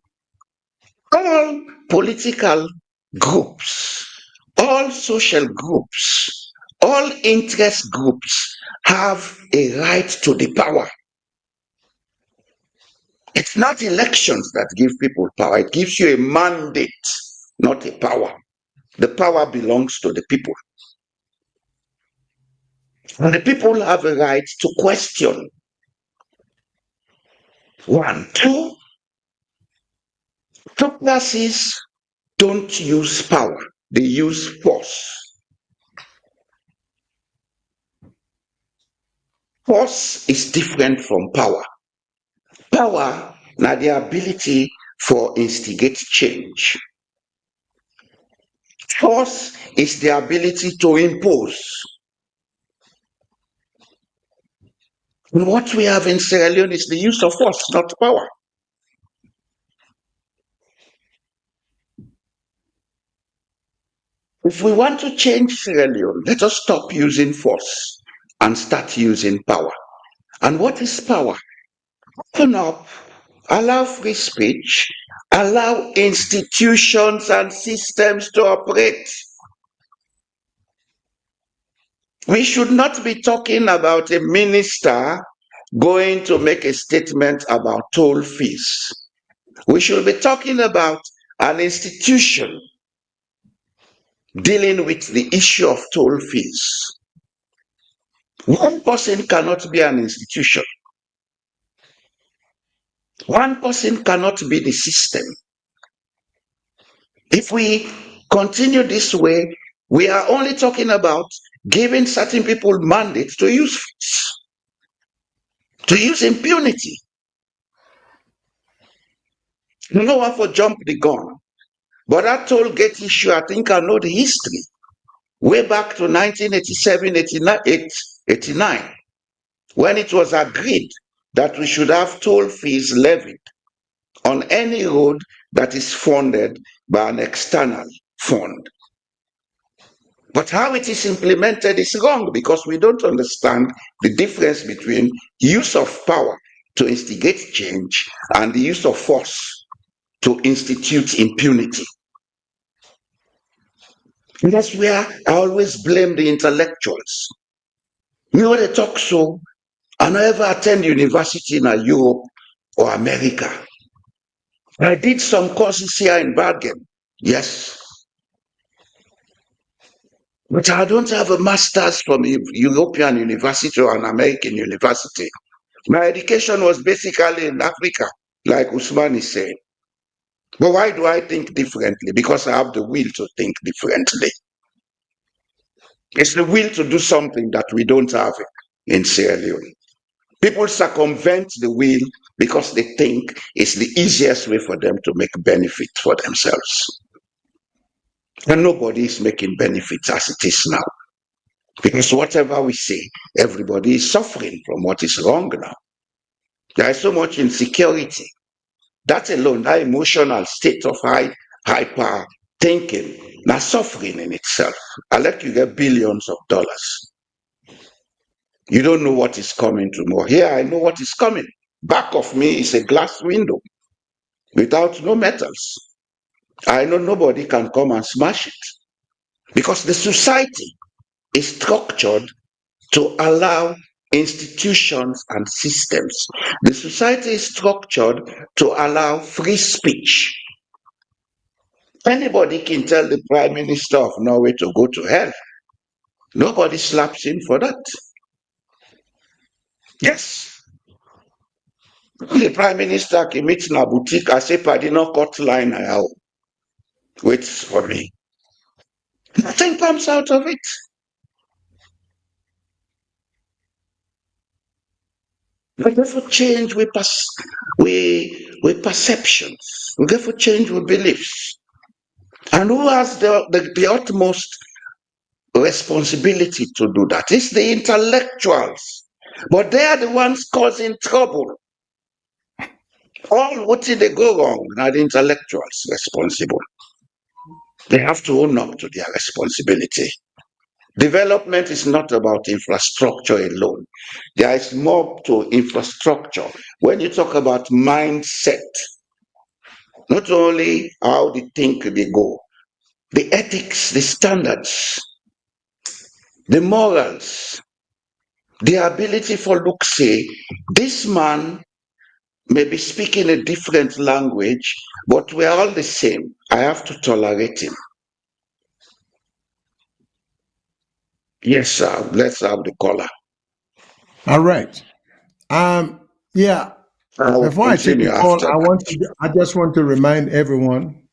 S2: all political groups, all social groups, all interest groups have a right to the power. It's not elections that give people power. It gives you a mandate, not a power. The power belongs to the people. And the people have a right to question. One. Two, autocracies don't use power. They use force. Force is different from power. Power, now the ability for instigate change. Force is the ability to impose. And what we have in Sierra Leone is the use of force, not power. If we want to change Sierra Leone, let us stop using force and start using power. And what is power? Open up, allow free speech, allow institutions and systems to operate. We should not be talking about a minister going to make a statement about toll fees. We should be talking about an institution dealing with the issue of toll fees. One person cannot be an institution. One person cannot be the system. If we continue this way, we are only talking about giving certain people mandates to use impunity. No one for jump the gun. But that toll gate issue, I think I know the history. Way back to 1987, 89, when it was agreed that we should have toll fees levied on any road that is funded by an external fund. But how it is implemented is wrong because we don't understand the difference between use of power to instigate change and the use of force to institute impunity. And that's where I always blame the intellectuals. You know, they talk so. I never attend university in Europe or America. I did some courses here in Bergen. Yes. But I don't have a master's from a European university or an American university. My education was basically in Africa, like Usman is saying. But why do I think differently? Because I have the will to think differently. It's the will to do something that we don't have in Sierra Leone. People circumvent the will because they think it's the easiest way for them to make benefit for themselves. And nobody is making benefits as it is now. Because whatever we say, everybody is suffering from what is wrong now. There is so much insecurity. That alone, that emotional state of hyper thinking, now suffering in itself. I let you get billions of dollars. You don't know what is coming tomorrow. Here, I know what is coming. Back of me is a glass window without no metals. I know nobody can come and smash it because the society is structured to allow institutions and systems. The society is structured to allow free speech. Anybody can tell the Prime Minister of Norway to go to hell. Nobody slaps him for that. Yes. The Prime Minister can meet in a boutique, I say, I did not cut line now. Wait for me. Nothing comes out of it. We go for change with perceptions. We go for change with beliefs. And who has the utmost responsibility to do that? It's the intellectuals. But they are the ones causing trouble. All what did they go wrong? Now the intellectuals responsible. They have to own up to their responsibility. Development is not about infrastructure alone. There is more to infrastructure. When you talk about mindset, not only how they think they go, the ethics, the standards, the morals, the ability for look say, this man may be speaking a different language, but we're all the same. I have to tolerate him. Yes, sir. Let's have the caller.
S1: All right. Yeah.
S2: I will
S1: Before I take
S2: continue
S1: the call,
S2: after that.
S1: I just want to remind everyone.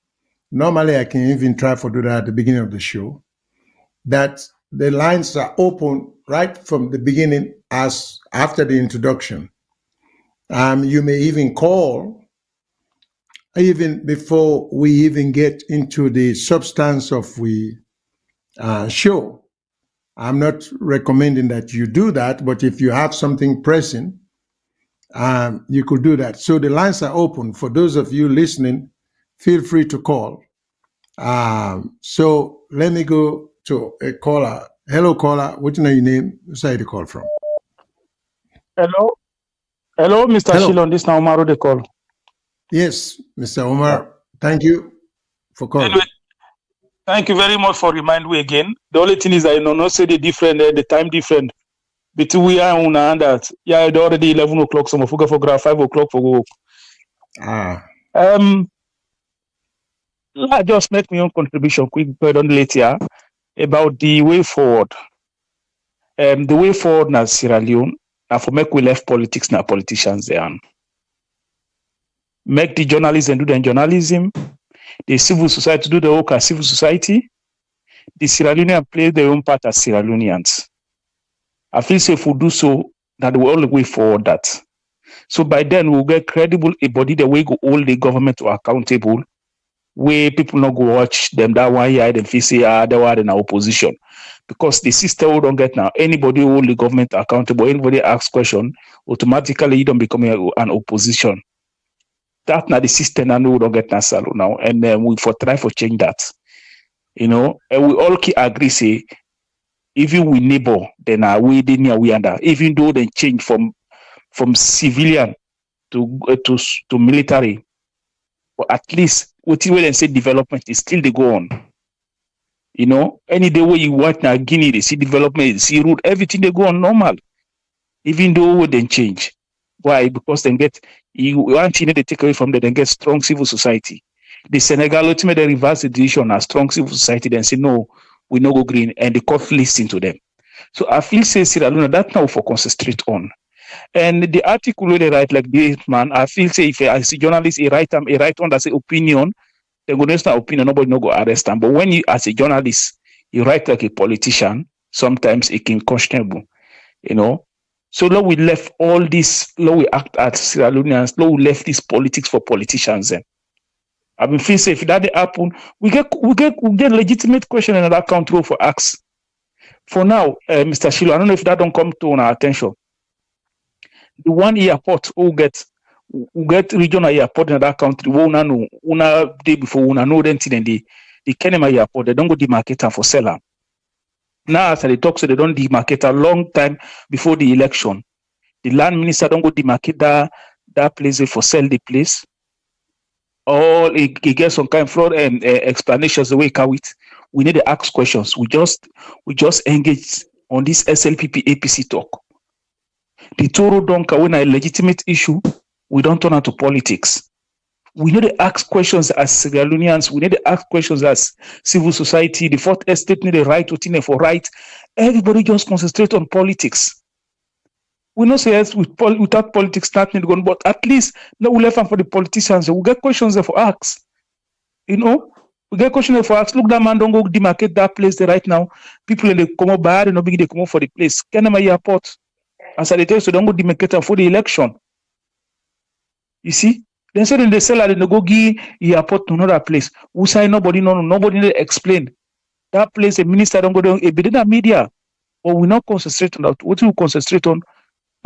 S1: Normally, I can even try to do that at the beginning of the show. That the lines are open right from the beginning, as after the introduction. You may even call even before we even get into the substance of the show. I'm not recommending that you do that, but if you have something pressing, you could do that. So the lines are open. For those of you listening, feel free to call. So let me go to a caller. Hello, caller. What's your name? Where's the call from?
S4: Hello, Mr.
S1: Hello.
S4: Shilon. This now Omar the call.
S1: Yes, Mr. Omar. Thank you for calling.
S4: Anyway, thank you very much for reminding me again. The only thing is I not say the different, the time different between we are on and that. Yeah, it's already 11 o'clock. Some of you for graph 5 o'clock for go. I just make my own contribution quick, but on later about the way forward. The way forward na Sierra Leone. And for make we left politics na politicians there. Make the journalists and do the journalism. The civil society do the work as civil society. The Sierra Leoneans play their own part as Sierra Leoneans. I feel so if we do so, that we all the way forward that. So by then we'll get credible a body the way go all the government to accountable, where people not go watch them that one year and feel say they were in opposition. Because the system we don't get now, anybody who hold the government accountable, anybody asks question, automatically you don't become an opposition. That's not the system and we don't get Nasalo now. And we for try for change that. You know, and we all agree say, even we neighbor, then we didn't we under, even though they change from civilian to military, but at least what you will say development is still they go on. You know, any day where you watch now Guinea, they see development, they see road, everything they go on normal. Even though they change. Why? Because they get one thing they take away from them, they get strong civil society. The Senegal ultimately they reverse the decision as strong civil society, then say no, we no go green, and the court listen to them. So I feel say Sierra Leone that now for concentrate on. And the article they write like this man, I feel say if I see journalist he write on that say opinion, they go next opinion, nobody no go arrest them. But when you as a journalist, you write like a politician, sometimes it can questionable, you know. So now we left all this, now we act as Sierra Leoneans, now we left this politics for politicians then. I mean, feel say if that happen, we get legitimate question in that country for ask. For now, Mr. Shilo, I don't know if that don't come to our attention. The one airport who get regional airport in that country, we know una day before we know them till the Kenema airport, they don't go demarcate for seller. Now as they talk, so they don't demarcate a long time before the election. The land minister don't go demarcate that place for sell the place. Or he gets some kind of fraud and explanations the way it. We need to ask questions. We just engage on this SLPP APC talk. The Toro Donka, when a legitimate issue, we don't turn into politics. We need to ask questions as Sierra Leoneans. We need to ask questions as civil society. The fourth estate need a right to for right. Everybody just concentrate on politics. We know say yes, without politics nothing going, but at least now we left for the politicians. We get questions there for ask. You know, we get questions there for ask. Look, that man don't go demarcate that place there right now. People in the come up bad and no big they come up for the place. Kenema airport. As I tell you, so don't go demarcate for the election. You see? Then say they sell and they go give airport to another place. Who say nobody need to explain. That place, the minister don't go down a bit in the media. But we not concentrate on that. What we concentrate on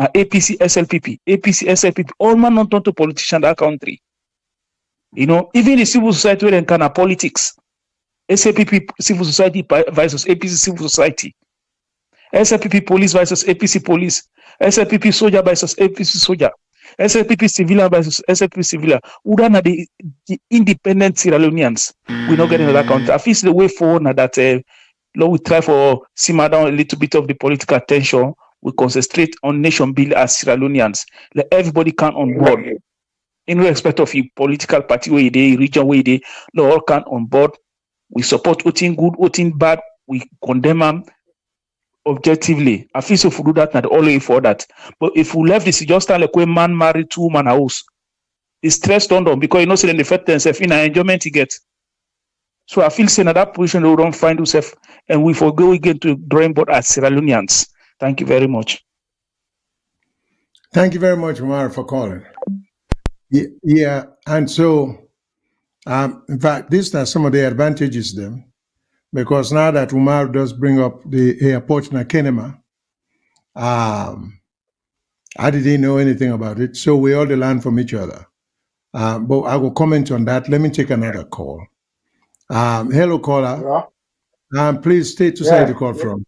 S4: APC, SLPP, all man not to politician in that country. You know, even the civil society where they can have politics. SLPP civil society versus APC civil society. SLPP police versus APC police. SLPP soldier versus APC soldier. SLPP civilian versus SLPP civilian. Uda na the independent Sierra Leoneans. We not getting that country. I feel the way forward now that Lord, we try for simmer down a little bit of the political tension. We concentrate on nation building as Sierra Leoneans. Let everybody come on board. In respect of your political party where they, region where they, all come on board. We support voting good, voting bad. We condemn them objectively. I feel so if we do that, not all the way for that. But if we left this, just like a man married 2 woman house, it's stress don't on because you know, say in the fact themselves in an enjoyment he gets. So I feel saying at that position we don't find ourselves and we forgo again to drawing board as Sierra Leoneans. Thank you very much.
S1: Thank you very much, Umar, for calling. Yeah, and so, in fact, these are some of the advantages then, because now that Umar does bring up the airport in Kenema, I didn't know anything about it, so we all learn from each other. But I will comment on that. Let me take another call. Hello, caller.
S5: Hello?
S1: Please state to say the call from.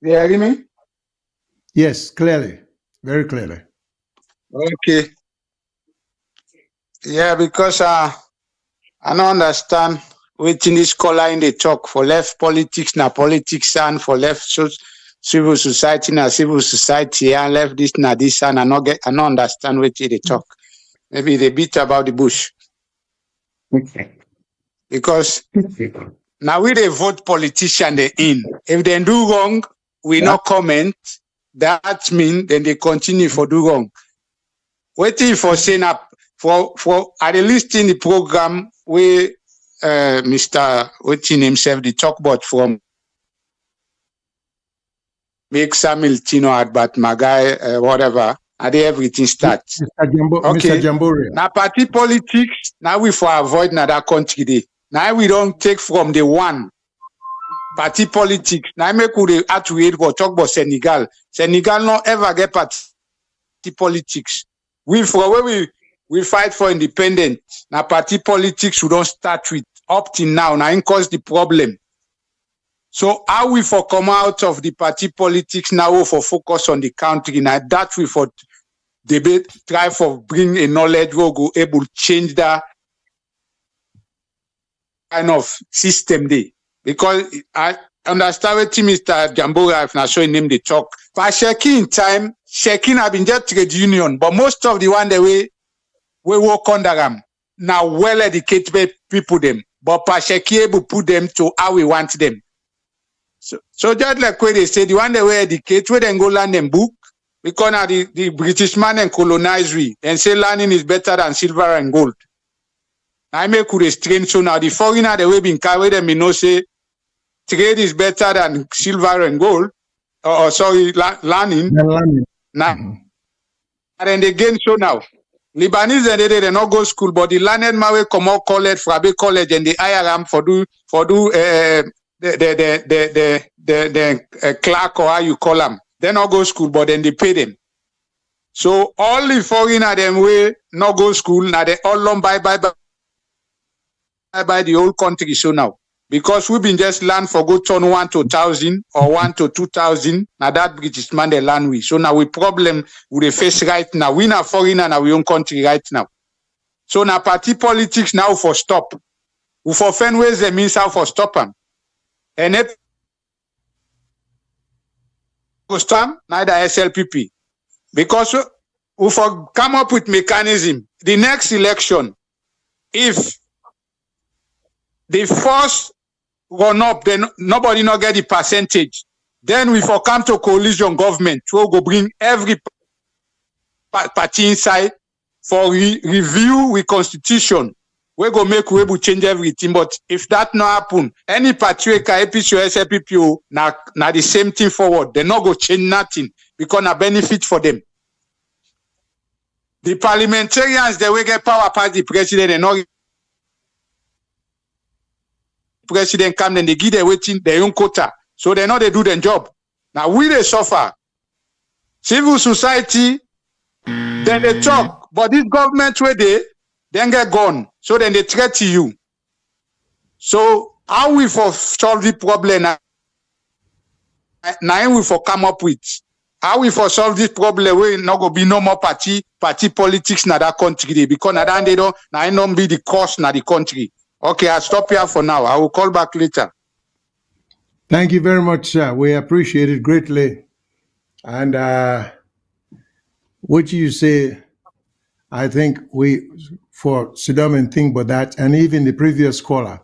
S5: Yeah, hear me?
S1: Yes, clearly, very clearly.
S5: Okay. Yeah, because I don't understand waiting this caller in the talk for left politics na politics and for left civil society na civil society and left this na this and I don't understand what they talk. Maybe they beat about the bush. Because now we they vote politician they in. If they do wrong, we no comment. That means then they continue for do wrong. Waiting for saying up for at least in the program where Mr. Waiting himself the talk about from make Samuel Tino about my guy whatever. And they everything starts.
S1: Mr. Jamboria.
S5: Now party politics, now we for avoid another country day. Now we don't take from the one party politics. Now make we have to wait for talk about Senegal. Senegal not ever get party politics. We for where we fight for independence. Now party politics we don't start with up till now. Now it cause the problem. So how we for come out of the party politics now for focus on the country. Now that we for debate try for bring a knowledge we go able to change that kind of system there. Because I understand what Mr. Jambora if not showing him the talk. For checking time, checking have been just trade union, but most of the one the way we work under them now well educated people them, but Pasheki able put them to how we want them. So just like where they say the one they were educated, where they go learn them book, because now the British man and colonize we and say learning is better than silver and gold. I make could restrain so now the foreigner the way being carried them you know say trade is better than silver and gold. Learning. Now and then again so now. Lebanese and they not go school, but the learned man will come out college, Frabe college, and the IRM for do the clerk or how you call them. They not go school, but then they pay them. So all the foreigner them way not go school, now they all long buy the whole country. So now because we've been just learn for go turn 1 to 1,000 or 1 to 2,000. Now that British man they learn we. So now we problem with the face right now. We not foreigner now we own country right now. So now party politics now for stop. We for find ways they means how for stop them. And if stop neither SLPP. Because we for come up with mechanism. The next election, if the first run up, then nobody not get the percentage. Then we for come to coalition government, we'll go bring every party inside for review with constitution. We go make we able change everything. But if that not happen, any party APC or SLPPO na the same thing forward. They not go change nothing because na benefit for them. The parliamentarians they will get power past the president and not president come and they give them waiting their own quota. So they know they do their job. Now we they suffer. Civil society, then they talk, but this government where they then get gone. So then they threaten you. So how we for solve the problem now we for come up with? How we for solve this problem where not go be no more party politics na that country because na that they don't be the cost na the country. Okay, I'll stop here for now. I will call back later.
S1: Thank you very much, sir. We appreciate it greatly. And what you say, I think we, for Sidom and think about that, and even the previous caller,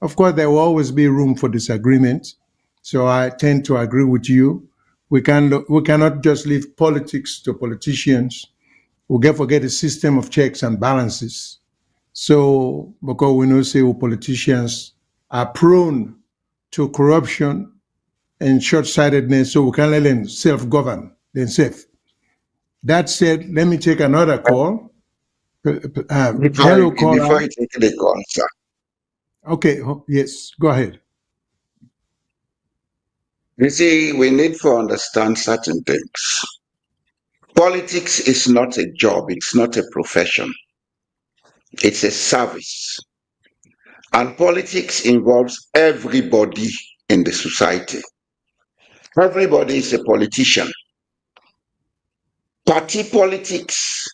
S1: of course, there will always be room for disagreement. So I tend to agree with you. We cannot just leave politics to politicians. We can't forget a system of checks and balances. So, because we know, say, politicians are prone to corruption and short-sightedness, so we can let them self-govern themselves. That said, let me take another call. Hello, caller.
S2: Before you take the call, sir.
S1: Okay, yes, go ahead.
S2: You see, we need to understand certain things. Politics is not a job, it's not a profession. It's a service. And politics involves everybody in the society. Everybody is a politician. Party politics,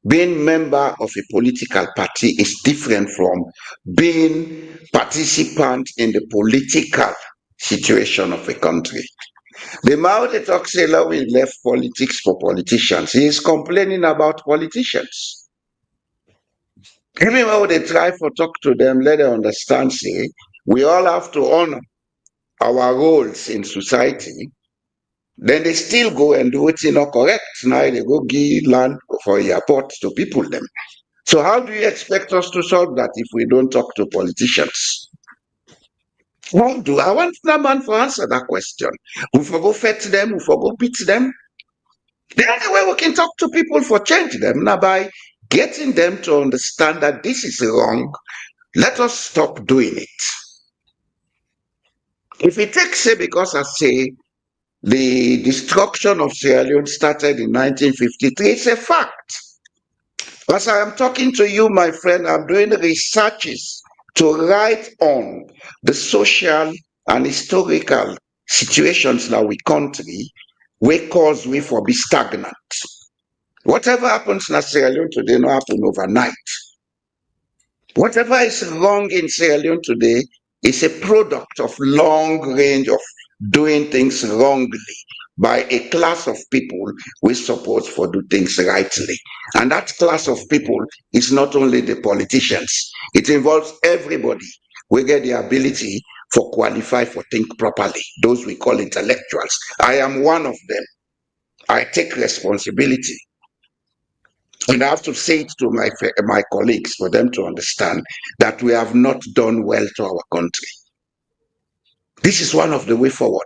S2: being member of a political party is different from being participant in the political situation of a country. The Mao they talk say we left politics for politicians. He is complaining about politicians. Even when they try to talk to them, let them understand, say, we all have to honor our roles in society. Then they still go and do it not correct. Now they go give land for airport to people them. So how do you expect us to solve that if we don't talk to politicians? How do I want that man to answer that question? We for go fetch them, we for go beat them. The only way we can talk to people for change them now by getting them to understand that this is wrong. Let us stop doing it. If it takes, say, because I say the destruction of Sierra Leone started in 1953, it's a fact. As I am talking to you, my friend, I'm doing researches to write on the social and historical situations in our country where cause we for be stagnant. Whatever happens in Sierra Leone today not happen overnight. Whatever is wrong in Sierra Leone today is a product of long range of doing things wrongly by a class of people we support for do things rightly. And that class of people is not only the politicians, it involves everybody. We get the ability for qualify for think properly, those we call intellectuals. I am one of them. I take responsibility. And I have to say it to my colleagues for them to understand that we have not done well to our country. This is one of the way forward.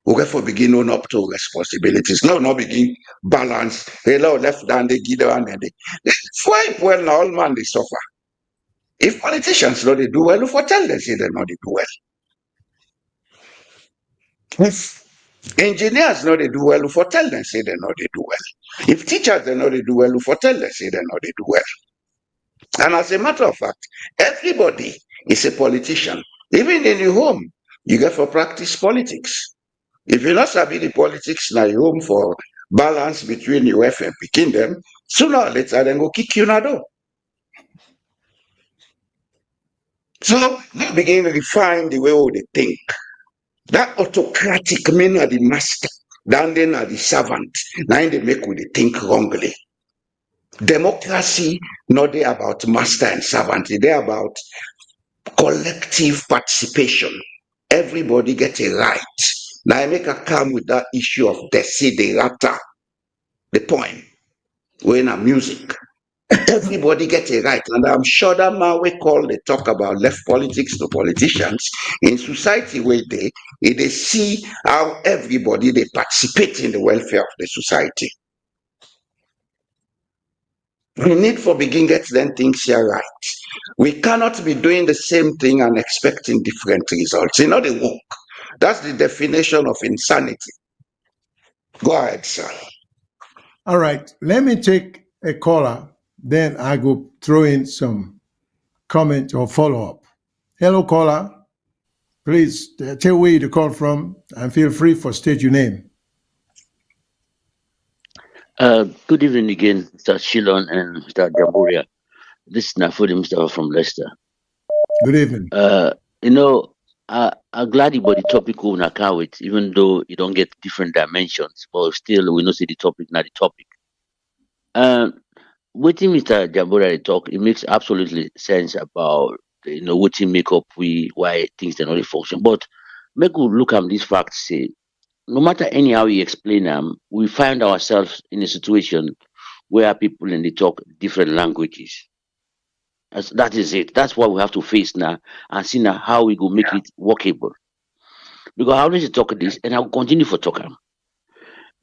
S2: We therefore begin own up to responsibilities. No, not begin balance. Hello, left hand, they give and they. Why well now all man they suffer. If politicians know they do well, for tell them say they know they do well. If engineers know they do well, for tell them say they know they do well. If teachers they know they do well, for tell them say they know they do well. And as a matter of fact, everybody is a politician. Even in your home, you get for practice politics. If you not sabi the politics na your home for balance between your wife and picking them, sooner or later then go kick you na door. So they begin to refine the way they think. That autocratic men are the master, then they are the servant. Now they make we think wrongly. Democracy not they about master and servant, they about collective participation. Everybody get a right. Now I make a come with that issue of desiderata, the poem, when a music. Everybody get a right. And I'm sure that man we call they talk about left politics to politicians in society where they see how everybody they participate in the welfare of the society. We need for begin get them things here right. We cannot be doing the same thing and expecting different results. You know the work. That's the definition of insanity. Go ahead, sir.
S1: All right, let me take a caller, then I go throw in some comment or follow up. Hello, caller. Please tell where you call from and feel free for state your name.
S6: Good evening again, Mr. Shilon and Mr. Jamburia. This is Nafudi Mustafa from Leicester.
S1: Good evening.
S6: You know, I'm glad about the topic we can with, even though you don't get different dimensions, but still we know see the topic, not the topic. Waiting Mr. Jamburia talk, it makes absolutely sense about what make up why things don't really function. But make we look at these facts say no matter anyhow we explain them, we find ourselves in a situation where people in the talk different languages. That is it. That's what we have to face now and see now how we go make it workable. Because I always talk this and I'll continue for talking.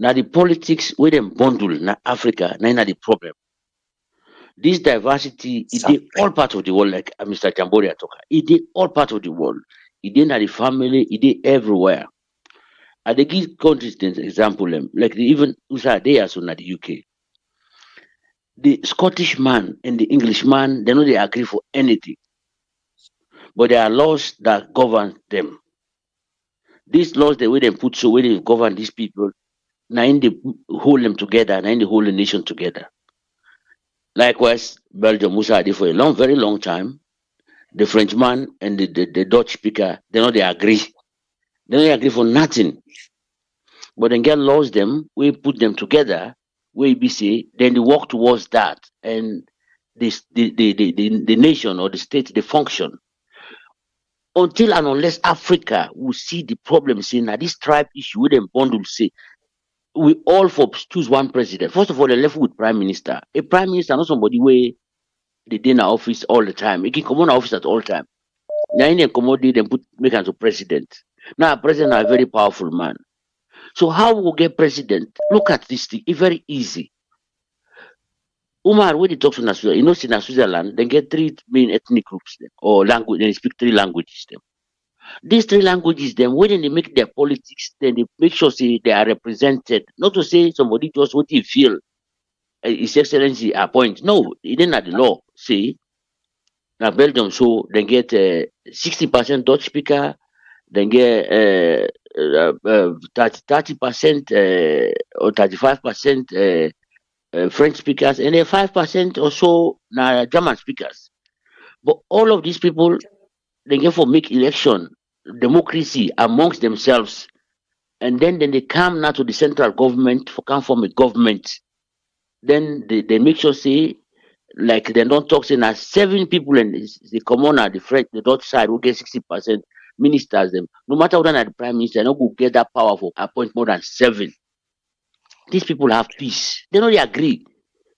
S6: Now the politics where them bundle now Africa, now the problem. This diversity is all part of the world, like Mr. Jamboria talker. It is all part of the world. It is not the family, it is everywhere. And they give countries example like even they are so in the UK. The Scottish man and the English man, they know they agree for anything. But there are laws that govern them. These laws, the way they put so, where they govern these people, now in they hold them together, now in they hold the nation together. Likewise, Belgium, Musa did for a very long time. The Frenchman and the Dutch speaker, they know they agree. They don't agree for nothing. But then get laws them, we put them together, we be say, then they work towards that. And this the nation or the state, they function. Until and unless Africa will see the problem, say now this tribe issue with them bundle say we all for choose one president. First of all, they left with prime minister. A prime minister, not somebody where they in office all the time. He can come on office at all time. Now in commodity, then make him to president. Now a president is a very powerful man. So how we will get president? Look at this thing. It's very easy. Umar, when he talks to Switzerland, in Switzerland, they get three main ethnic groups or language. They speak three languages. These three languages, then when they make their politics, then they make sure say they are represented. Not to say somebody just what he feel, His Excellency appoint. No, it ain't the law. See, now Belgium, so they get 60% Dutch speaker, then get 30% or 35% French speakers, and then 5% or so now German speakers. But all of these people, they get for make election democracy amongst themselves, and then they come now to the central government for come form a government. Then they make sure say like they don't talk say now 7 people and they come on at the French, the Dutch side who get 60% ministers them. No matter whether the prime minister, no go get that power for appoint more than 7. These people have peace. They know they agree.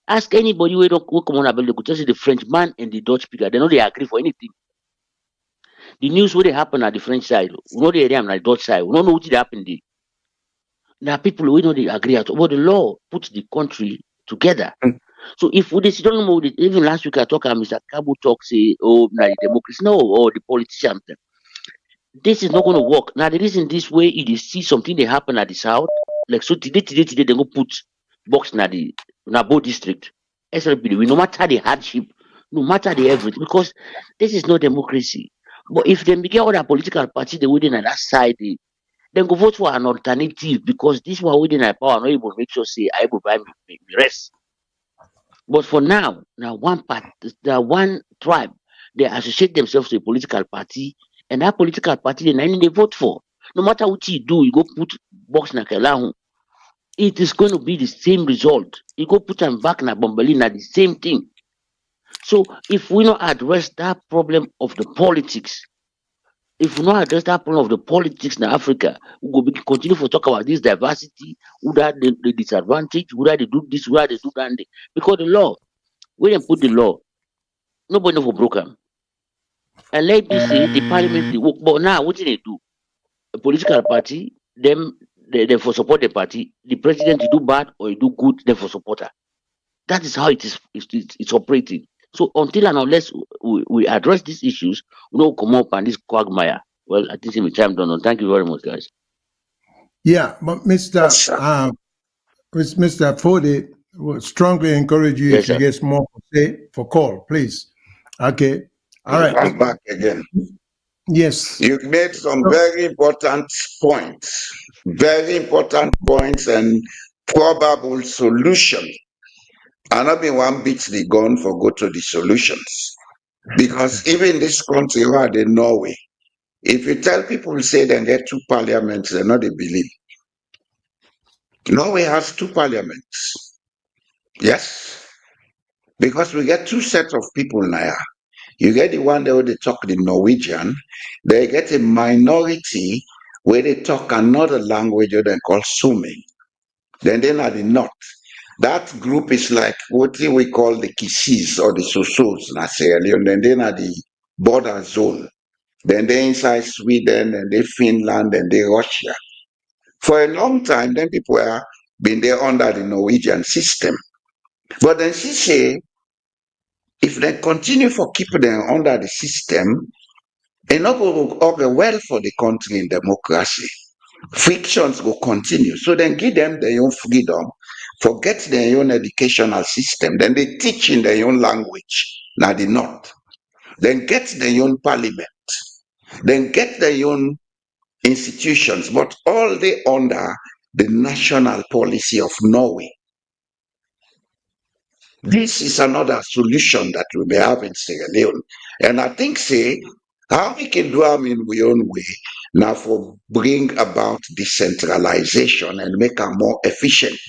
S6: Ask anybody who come on about the Frenchman and the Dutch speaker. They know they agree for anything. The news where they happen at the French side, we know the area on the Dutch side. We don't know what did happen there. There are people who know they agree at all. But the law puts the country together. So if we don't know, even last week I talked about Mr. Kabu talk say, oh, now the democracy, no, or the politicians. This is not going to work. Now the reason this way is they see something they happen at the south, like so today they go put box na the Nabo district. SLPD, no matter the hardship, no matter the everything, because this is not democracy. But if they begin other political parties, they within on that side, then go vote for an alternative because this one within our power not able to make sure say I will buy me rest. But for now one part, the one tribe, they associate themselves to a political party, and that political party they vote for. No matter what you do, you go put box na Kelahu. It is going to be the same result. You go put them back na Bombalina, the same thing. So if we not address that problem of the politics, if we not address that problem of the politics in Africa, we go continue to talk about this diversity, who that the disadvantage, who that they do this, who that they do that. Because the law, when they put the law, nobody know for broken. And let me say the parliament they work, but now what do they do? A political party, them they for support the party, the president you do bad or you do good, they for supporter. That is how it is it's operating. So until and unless we address these issues, we don't come up and this quagmire. Well, I think my time done. Thank you very much, guys.
S1: Yeah, but Mr. Which Mr. Fode will strongly encourage you
S6: Yes,
S1: if he
S6: sir.
S1: gets more to say for call, please. Okay. All right.
S2: I'm back again.
S1: Yes.
S2: You made some very important points and probable solutions. And not be one beats the gun for go to the solutions. Because even this country where they Norway, if you tell people say they get two parliaments, they're not they believe. Norway has two parliaments. Yes. Because we get two sets of people now. You get the one that where they talk the Norwegian, they get a minority where they talk another language they call Sumi. Then at the north. That group is like what we call the Kisis or the Sosos in Sierra Leone. Then at the border zone. Then they inside Sweden and they Finland and they Russia. For a long time, then people have been there under the Norwegian system. But then she say, if they continue for keeping them under the system, it not go well for the country in democracy. Frictions will continue. So then give them their own freedom, forget their own educational system, then they teach in their own language, now the north. Then get their own parliament, then get their own institutions, but all they under the national policy of Norway. This is another solution that we may have in Sierra Leone. And I think, say, how we can do them in our own way now for bring about decentralization and make them more efficient.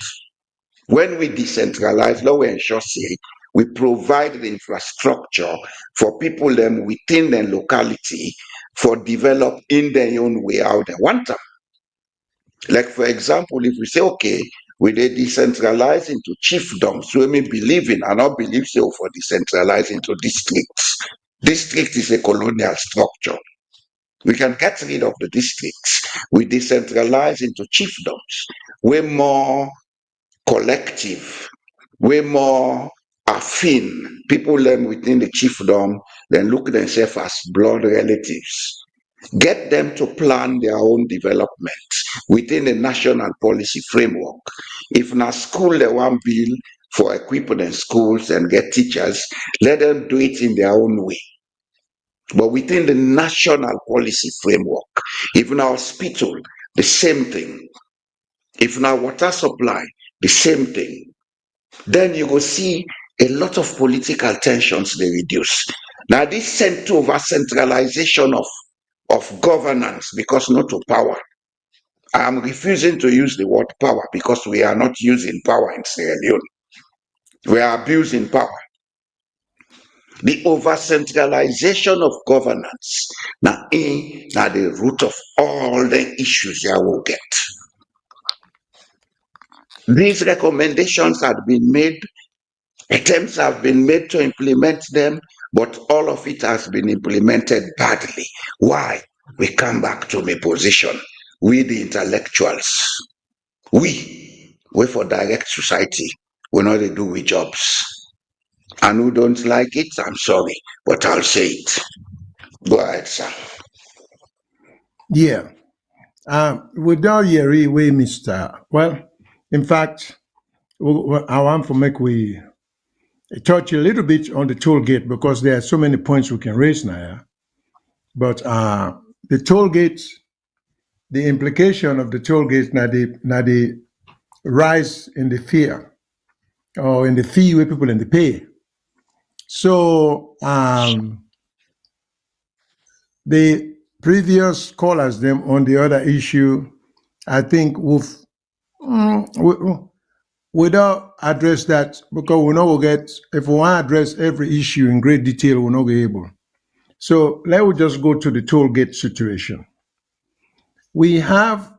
S2: When we decentralize, now we ensure, say, we provide the infrastructure for people them within their locality for develop in their own way how they want them. Like, for example, if we say, okay, we they decentralize into chiefdoms, we may believe in, and not believe so for decentralize into districts. District is a colonial structure. We can get rid of the districts. We decentralize into chiefdoms. We're more collective. We're more affine. People learn within the chiefdom, then look themselves as blood relatives. Get them to plan their own development within the national policy framework. If na school they want build for equipping them schools and get teachers, let them do it in their own way. But within the national policy framework, if na hospital, the same thing. If na water supply, the same thing. Then you go see a lot of political tensions they reduce. Now this sent over centralization of governance because not to power. I am refusing to use the word power because we are not using power in Sierra Leone. We are abusing power. The over centralization of governance now the root of all the issues that we'll get. These recommendations had been made, attempts have been made to implement them, but all of it has been implemented badly. Why? We come back to my position. We the intellectuals, we for direct society, we know they do with jobs. And who don't like it, I'm sorry, but I'll say it. Go ahead, sir.
S1: Yeah. Without Yeri, we Mr. Well, in fact, I want to make we touch a little bit on the toll gate because there are so many points we can raise now. Yeah? But the toll gate, the implication of the toll gate, now the rise in the fear or in the fee where people in the pay. So the previous callers them on the other issue, I think without address that because we know we'll get if we want to address every issue in great detail, we're not be able. So let us just go to the toll gate situation. We have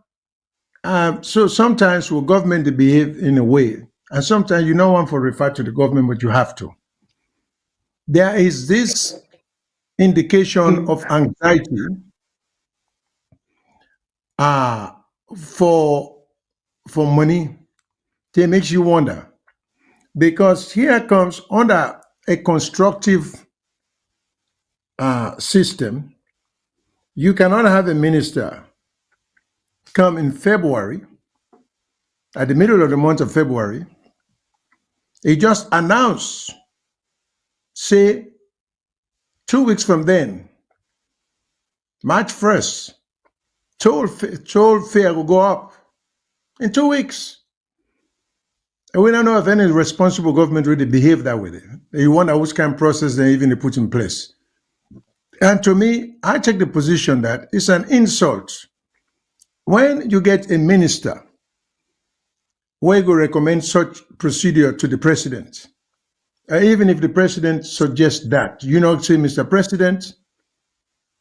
S1: so sometimes will government they behave in a way, and sometimes you don't want to refer to the government, but you have to. There is this indication of anxiety uh, for money. It makes you wonder because here comes under a constructive system. You cannot have a minister come in February at the middle of the month of February, he just announced, say, 2 weeks from then, March 1st, toll fare will go up in 2 weeks. And we don't know if any responsible government really behave that way. You wonder which kind of process they even put in place. And to me, I take the position that it's an insult when you get a minister where you recommend such procedure to the president. Even if the president suggests that, you know, say, Mr. President,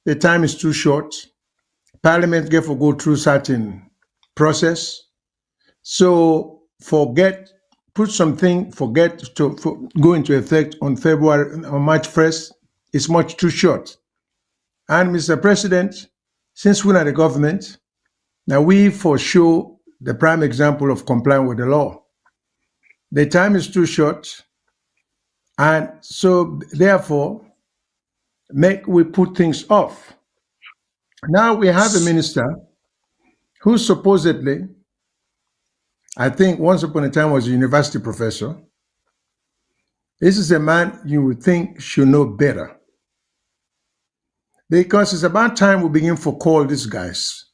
S1: the time is too short. Parliament get to go through certain process. So put something, forget to go into effect on March 1st. It's much too short. And Mr. President, since we're not the government, now we for sure the prime example of complying with the law. The time is too short. And so therefore, we put things off. Now we have a minister who supposedly, I think once upon a time was a university professor. This is a man you would think should know better. Because it's about time we begin to call these guys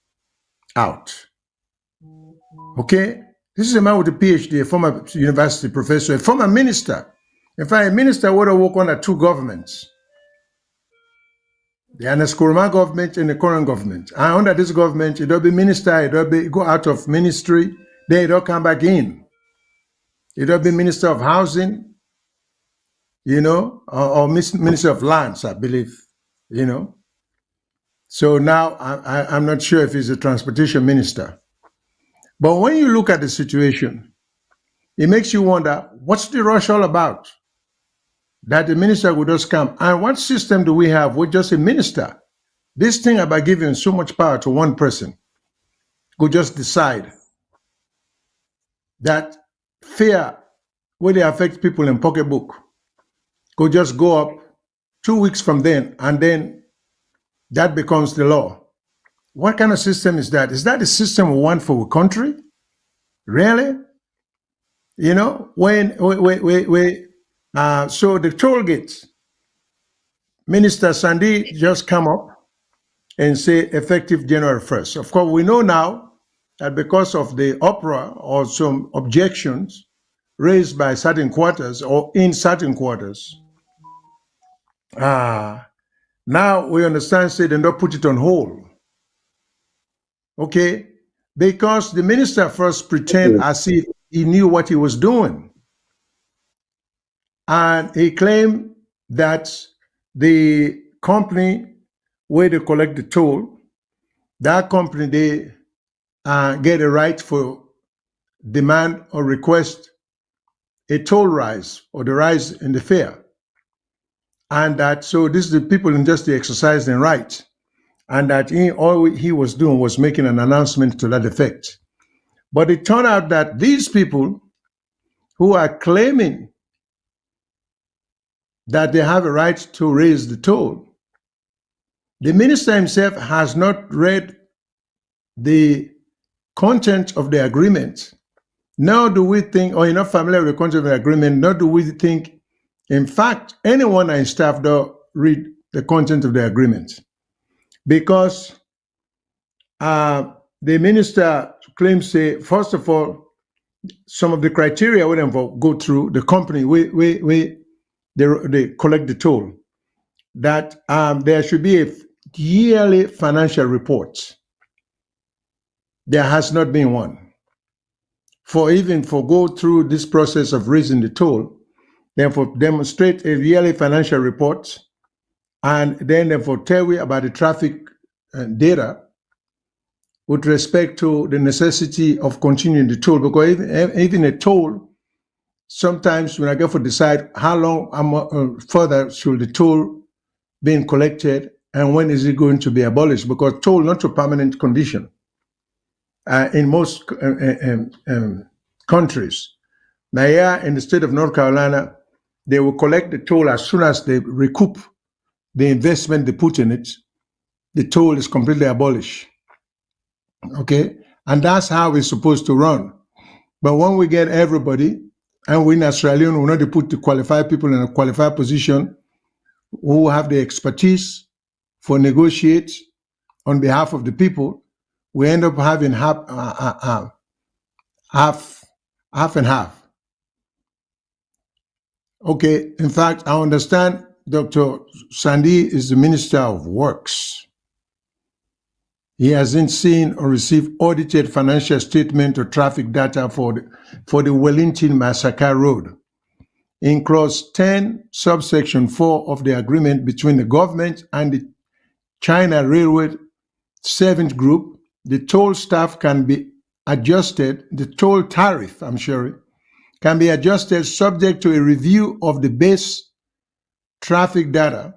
S1: out. Okay? This is a man with a PhD, a former university professor, a former minister. In fact, a minister would have worked under two governments. The Anaskuruma government and the current government. And under this government, it will be minister, it will be go out of ministry, then it will come back in. It will be minister of housing, you know, or minister of lands, I believe, you know. So now I'm not sure if he's a transportation minister. But when you look at the situation, it makes you wonder, what's the rush all about? That the minister would just come. And what system do we have with just a minister? This thing about giving so much power to one person could just decide that fear, where they affect people in pocketbook, could just go up 2 weeks from then, and then that becomes the law. What kind of system is that? Is that the system we want for a country? Really? You know, so the toll gates, Minister Sandy just come up and say effective January 1st. Of course, we know now that because of the uproar or some objections raised by certain quarters or in certain quarters, now we understand, say they don't put it on hold. Okay? Because the minister first pretend as if he knew what he was doing. And he claimed that the company where they collect the toll, that company, they get a right for demand or request a toll rise or the rise in the fare. And that, so this is the people in just exercise their right. And that all he was doing was making an announcement to that effect. But it turned out that these people who are claiming that they have a right to raise the toll, the minister himself has not read the content of the agreement. Nor do we think, or you're not familiar with the content of the agreement, nor do we think, in fact, anyone in staff don't read the content of the agreement. Because the minister claims, say, first of all, some of the criteria we go through the company, they collect the toll, that there should be a yearly financial report. There has not been one. For go through this process of raising the toll, then for demonstrate a yearly financial report, and then for tell you about the traffic data with respect to the necessity of continuing the toll, because even a toll, sometimes when I get to decide how long further should the toll be collected and when is it going to be abolished, because toll not a permanent condition in most countries. Now here in the state of North Carolina, they will collect the toll as soon as they recoup the investment they put in it. The toll is completely abolished. Okay? And that's how it's supposed to run. But when we get everybody, and we in Sierra Leone, we not put the qualified people in a qualified position who have the expertise for negotiate on behalf of the people, we end up having half and half. Okay, in fact, I understand Dr. Sandy is the Minister of Works. He hasn't seen or received audited financial statement or traffic data for the Wellington Massacre Road. In clause 10, subsection 4 of the agreement between the government and the China Railway Servant Group, the toll staff can be adjusted, the toll tariff, can be adjusted subject to a review of the base traffic data,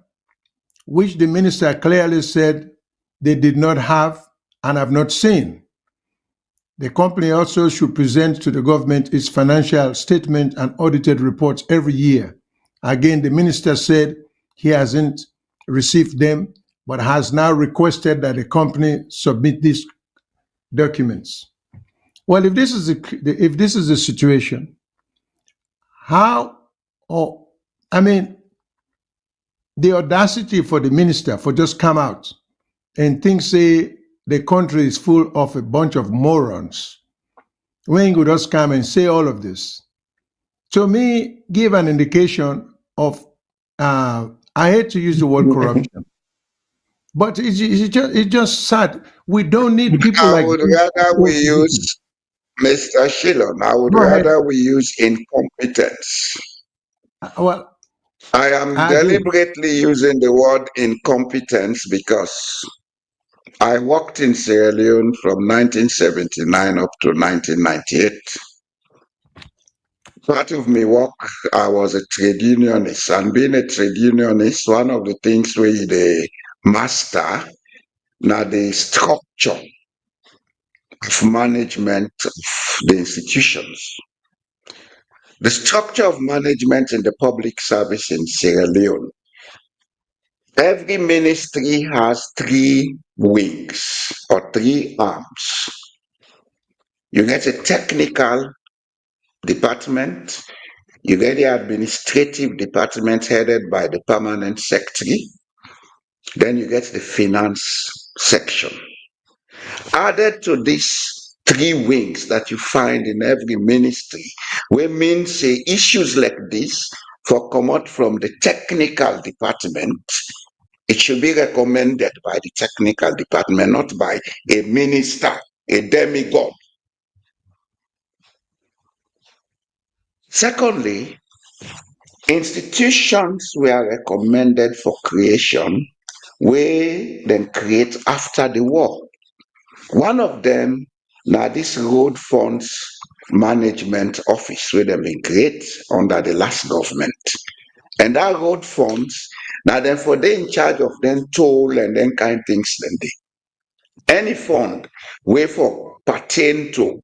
S1: which the minister clearly said they did not have and have not seen. The company also should present to the government its financial statement and audited reports every year. Again, the minister said he hasn't received them, but has now requested that the company submit these documents. Well, if this is the situation, how? The audacity for the minister for just come out and think say the country is full of a bunch of morons. When you just come and say all of this, to me, give an indication of, I hate to use the word corruption, but it's just sad. We don't need people
S2: I
S1: like
S2: would
S1: this.
S2: rather we use, Mr. Shillon, I would
S1: Go ahead.
S2: rather we use incompetence.
S1: Well,
S2: I am
S1: I agree.
S2: deliberately using the word incompetence because I worked in Sierra Leone from 1979 up to 1998. Part of my work, I was a trade unionist, and being a trade unionist, one of the things we the master now the structure of management of the institutions. The structure of management in the public service in Sierra Leone. Every ministry has 3 wings or 3 arms. You get a technical department, you get the administrative department headed by the permanent secretary, then you get the finance section. Added to these 3 wings that you find in every ministry, we mean say issues like this for come out from the technical department, it should be recommended by the technical department, not by a minister, a demigod. Secondly, institutions were recommended for creation, we then create after the war. One of them, now this road funds management office, where they been create under the last government. And that road funds, now then for they in charge of them toll and then kind things then they. Any fund where for pertain to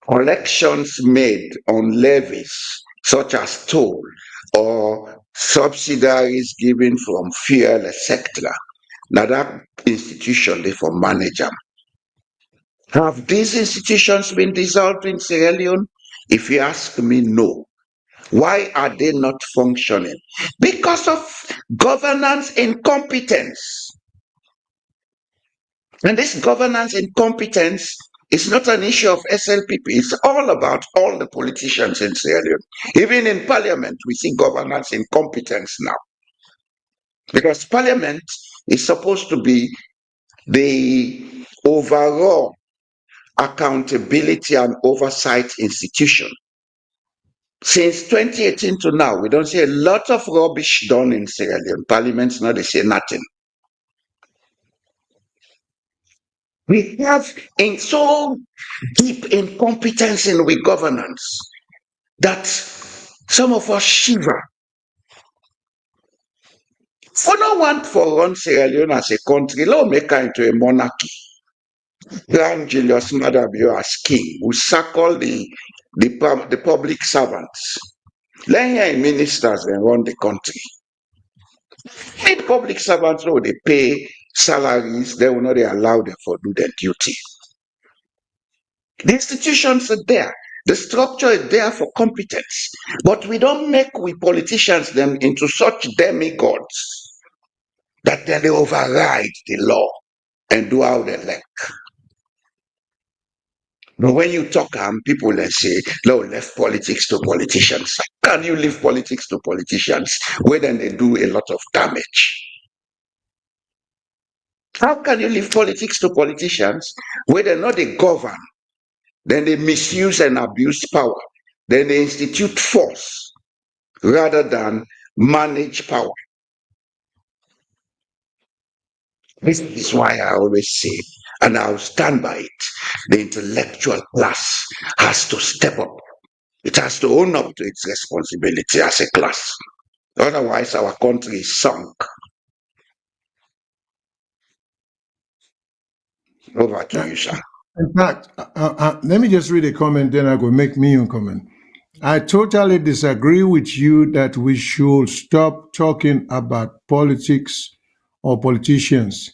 S2: collections made on levies such as toll or subsidies given from fuel, etc. Now that institution they for manage them. Have these institutions been dissolved in Sierra Leone? If you ask me, no. Why are they not functioning? Because of governance incompetence. And this governance incompetence is not an issue of SLPP. It's all about all the politicians in Sierra Leone. Even in parliament, we see governance incompetence now. Because parliament is supposed to be the overall accountability and oversight institution. Since 2018 to now, we don't see a lot of rubbish done in Sierra Leone. Parliament's not, they say nothing. We have in so deep incompetence in we governance that some of us shiver. For no one for run Sierra Leone as a country, let make her into a monarchy. Grand Julius Madabio as king, who circle the public servants. Let here ministers and run the country. Let public servants know they pay salaries, they will not allow them for do their duty. The institutions are there. The structure is there for competence. But we don't make we politicians them into such demigods that then they override the law and do how they like. But when you talk people they say, no, left politics to politicians. How can you leave politics to politicians where then they do a lot of damage? How can you leave politics to politicians where they're not they govern? Then they misuse and abuse power. Then they institute force rather than manage power. This is why I always say, and I'll stand by it, the intellectual class has to step up. It has to own up to its responsibility as a class. Otherwise, our country is sunk. Over to you, sir.
S1: In fact, let me just read a comment, then I go make me a comment. I totally disagree with you that we should stop talking about politics or politicians.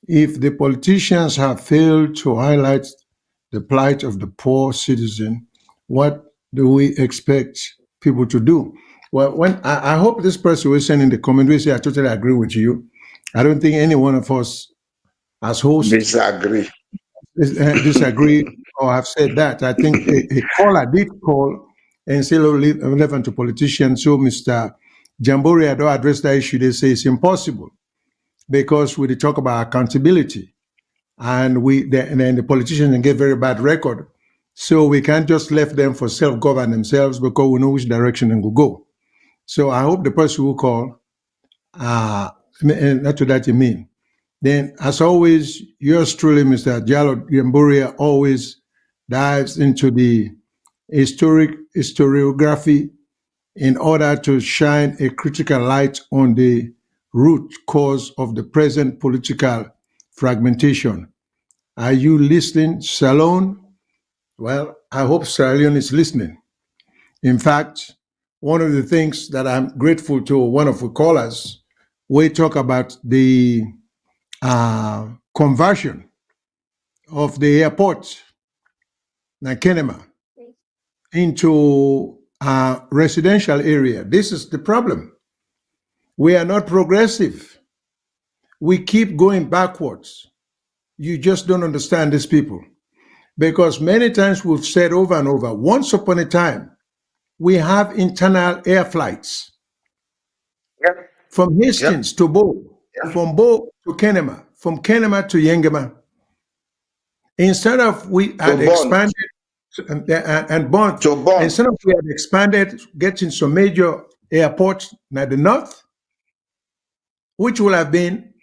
S1: If the politicians have failed to highlight the plight of the poor citizen, what do we expect people to do? Well, when I hope this person will send in the comment, we say I totally agree with you. I don't think any one of us as hosts
S2: Disagree.
S1: disagree or have said that. I think a caller did call and say relevant to politicians. So Mr. Jambori had addressed that issue. They say it's impossible because we talk about accountability, and then the politicians get very bad record. So we can't just left them for self-govern themselves because we know which direction they will go. So I hope the person will call, and not to that you mean. Then, as always, yours truly, Mr. Diallo Yamburia, always dives into the historiography in order to shine a critical light on the root cause of the present political fragmentation. Are you listening, Salone? Well, I hope Sierra Leone is listening. In fact, one of the things that I'm grateful to one of the callers, we talk about the conversion of the airport, Kenema, into a residential area. This is the problem. We are not progressive. We keep going backwards. You just don't understand these people. Because many times we've said over and over, once upon a time, we have internal air flights from Hastings to Bo, from Bo to Kenema, from Kenema to Yengema. Instead of we had expanded and Bond, instead of we had expanded, getting some major airports in the north, which will have been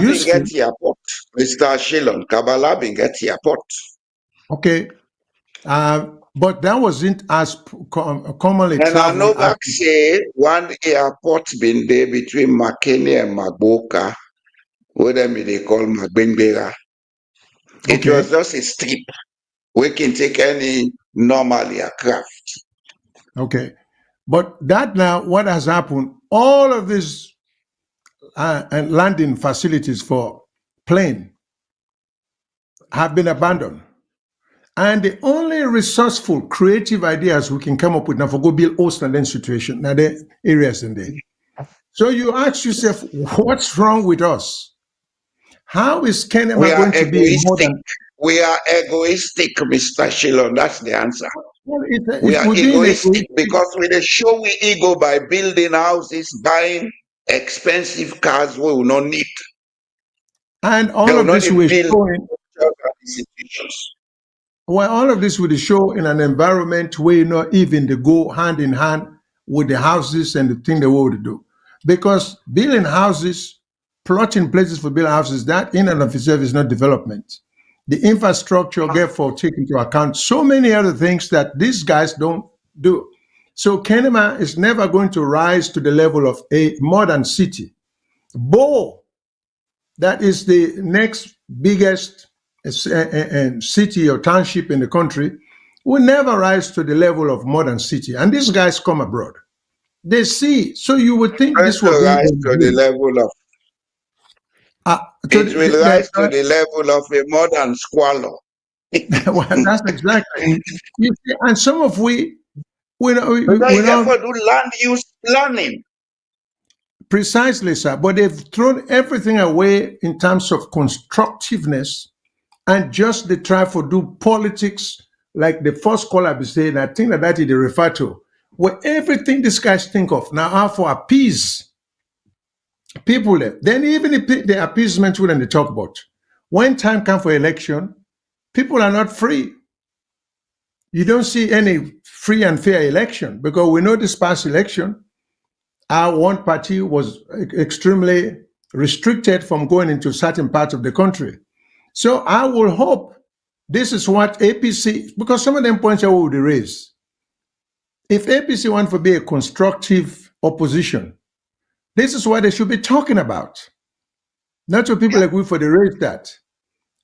S1: useful.
S2: Get airport, Mr. Shillon, Kabbalah get airport.
S1: Okay, but that wasn't as commonly
S2: and
S1: traveled.
S2: And I know say one airport been there between Makeni and Magboka, what they call Magbengbera. It was just a strip. We can take any normal aircraft.
S1: Okay. But that now, what has happened, all of these landing facilities for plane have been abandoned. And the only resourceful, creative ideas we can come up with now for go build host and then situation, now the areas in there. So you ask yourself, what's wrong with us? How is Kenema going to be more than...
S2: We are egoistic, Mr. Shillon. That's the answer.
S1: Well,
S2: we are egoistic because we show we ego by building houses, buying expensive cars we will not need.
S1: And all of this will show well, all of this will show in an environment where you not even they go hand in hand with the houses and the thing they want to do. Because building houses, plotting places for building houses, that in and of itself is not development. The infrastructure, therefore, take into account so many other things that these guys don't do. So Kenema is never going to rise to the level of a modern city. Bo, that is the next biggest city or township in the country, will never rise to the level of modern city. And these guys come abroad. They see. So you would think this will
S2: rise to the level of it will rise to the level of a modern squalor.
S1: Well, that's exactly. You see, and some of we know,
S2: Because
S1: we
S2: you have
S1: know
S2: to do land use planning.
S1: precisely, sir. But they've thrown everything away in terms of constructiveness and just they try to do politics like the first caller be saying. I think that is the refer to where everything these guys think of now are for appease people. Then even the appeasement when they talk about when time comes for election, people are not free. You don't see any free and fair election because we know this past election, our one party was extremely restricted from going into certain parts of the country. So I will hope this is what APC, because some of them points I would raise. If APC want to be a constructive opposition, this is what they should be talking about. Not for people like we for the raise that.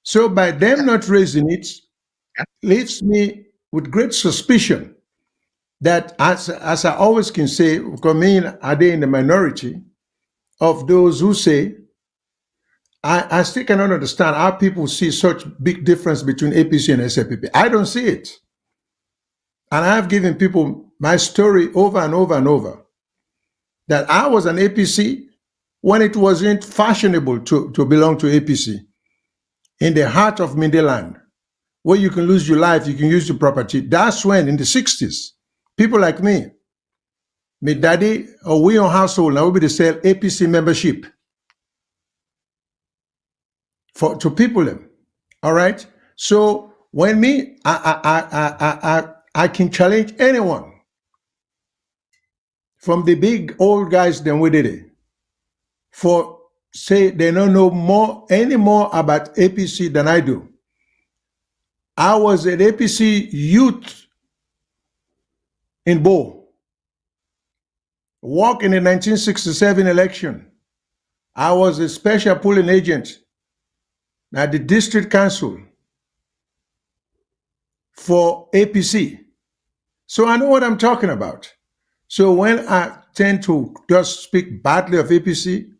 S1: So by them not raising it, leaves me with great suspicion that as I always can say, because me are they in the minority of those who say, I still cannot understand how people see such big difference between APC and SLPP. I don't see it. And I have given people my story over and over and over that I was an APC when it wasn't fashionable to belong to APC in the heart of Mindeland, where you can lose your life, you can use your property. That's when in the 60s, people like me, my daddy or we on household, now we be to sell APC membership to people them. All right. So when me, I can challenge anyone from the big old guys than we did it for say they don't know more any more about APC than I do. I was an APC youth in Bo. Walk in the 1967 election. I was a special polling agent at the district council for APC. So I know what I'm talking about. So when I tend to just speak badly of APC,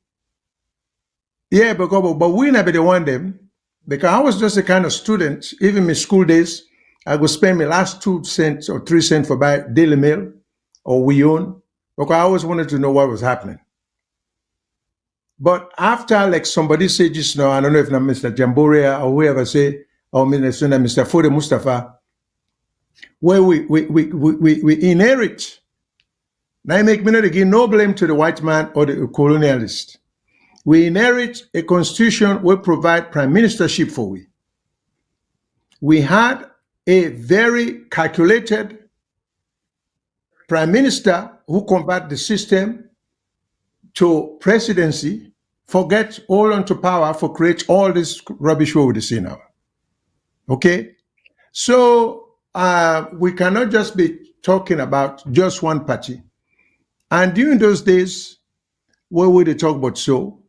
S1: yeah, but we never the one them, because I was just a kind of student, even in my school days, I would spend my last 2 cents or 3 cents for buy Daily Mail or We Own, because I always wanted to know what was happening. But after like somebody said just now, I don't know if now Mr. Jamborea or whoever say, or Mr. Fode Mustafa, where we inherit. Now I make me not again no blame to the white man or the colonialist. We inherit a constitution will provide prime ministership for we. We had a very calculated prime minister who convert the system to presidency, forget all onto power for create all this rubbish we see now. Okay? So we cannot just be talking about just one party. And during those days, where would they talk about so?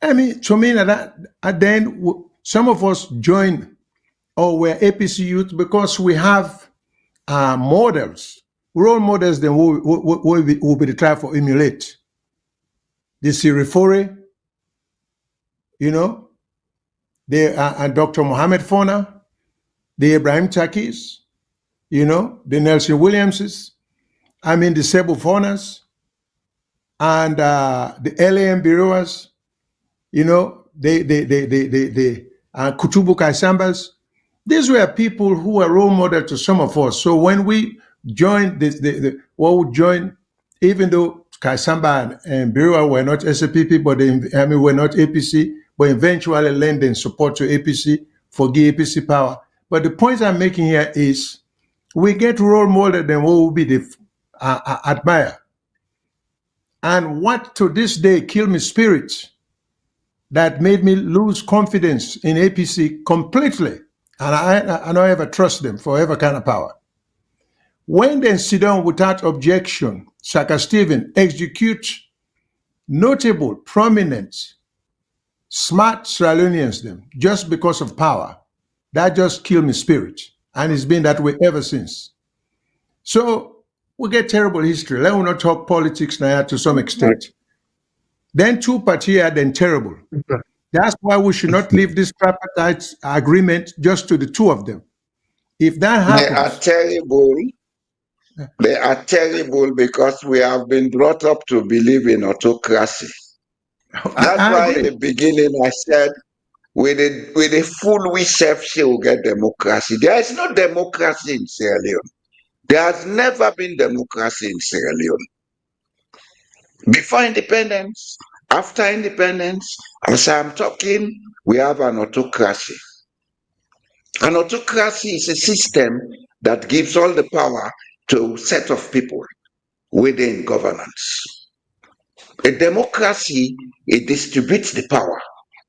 S1: I mean, to me, that then some of us join or we're APC youth because we have models, role models, then will be the try for emulate. The Sirifore, you know, the Dr. Mohammed Fona, the Ibrahim Takis, you know, the Nelson Williamses, I mean, the Sebu Fonas, and the LAM Bureaus, you know, the Kutubu Kaisambas. These were people who were role model to some of us. So when we joined we joined, even though Kaisamba and Birua were not SAPP, but they were not APC, but eventually lending support to APC, forgive APC power. But the point I'm making here is we get role model than what will be the admire. And what to this day killed me spirit that made me lose confidence in APC completely. And I don't ever trust them for ever kind of power. When they sit down without objection, Shaka Stephen execute notable, prominent, smart Sierra Leoneans them just because of power, that just killed me spirit. And it's been that way ever since. So we get terrible history. Let me not talk politics now to some extent. Then two parties are then terrible. That's why we should not leave this tripartite agreement just to the two of them. If that
S2: They are
S1: happens,
S2: terrible. They are terrible because we have been brought up to believe in autocracy. That's
S1: I
S2: why in
S1: agree.
S2: the beginning I said, with a full we self will get democracy. There is no democracy in Sierra Leone. There has never been democracy in Sierra Leone. Before independence, after independence, as I'm talking, we have an autocracy. An autocracy is a system that gives all the power to a set of people within governance. A democracy, it distributes the power.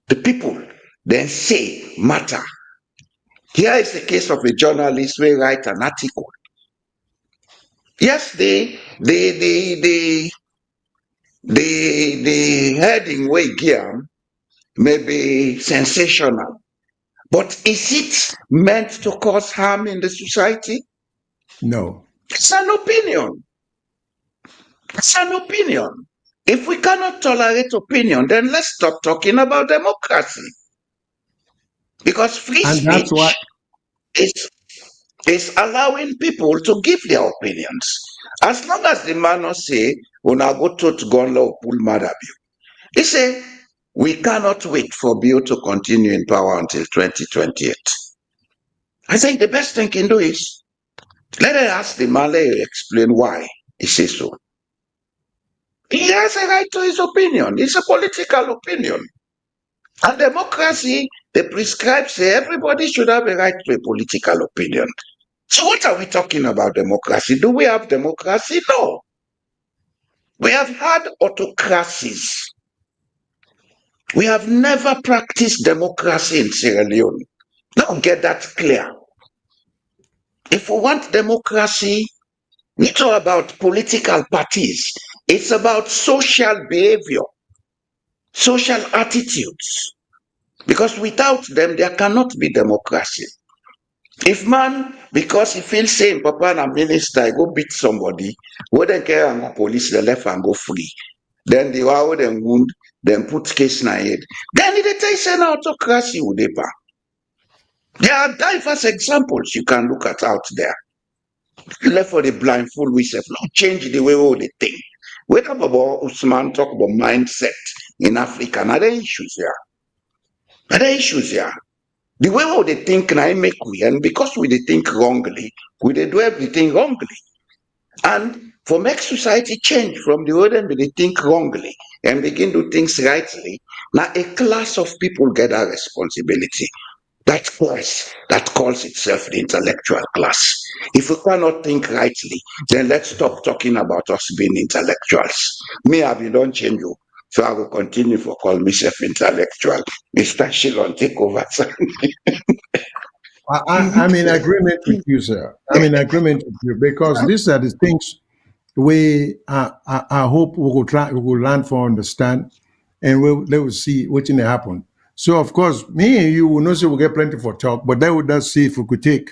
S2: The people then say matter. Here is the case of a journalist who write an article. Yes, the heading way here may be sensational, but is it meant to cause harm in the society?
S1: No.
S2: It's an opinion. It's an opinion. If we cannot tolerate opinion, then let's stop talking about democracy. Because free
S1: And that's why,
S2: speech is allowing people to give their opinions. As long as the man not say, "Una go to gun law pull madabi." He say, "We cannot wait for Bill to continue in power until 2028." I think the best thing can do is let us ask the man, let him explain why he says so. He has a right to his opinion. It's a political opinion. And democracy, they prescribe say everybody should have a right to a political opinion. So what are we talking about democracy? Do we have democracy? No. We have had autocracies. We have never practiced democracy in Sierra Leone. Now get that clear. If we want democracy, it's not about political parties. It's about social behavior, social attitudes. Because without them, there cannot be democracy. If man, because he feels same, papa and a minister, go beat somebody, wouldn't care and go police, the left and go free. Then the wow, then wound, then put case in head. Then it is an autocracy with the power. There are diverse examples you can look at out there. Left for the blindfold, we say, no, change the way we think. We talk about Usman, talk about mindset in Africa, and other issues here. Other issues here. The way how they think now make we, and because we they think wrongly, we they do everything wrongly. And for make society change from the way they think wrongly and begin to do things rightly, now a class of people get that responsibility. That class that calls itself the intellectual class. If we cannot think rightly, then let's stop talking about us being intellectuals. Me, I don't change you. So I will continue for call myself intellectual. Mr. Shilon, take over.
S1: I'm in agreement with you, sir. I'm in agreement with you because these are the things I hope we will learn for understand, and they will see what will happen. So of course, me and you will not say we'll get plenty for talk, but they would just see if we could take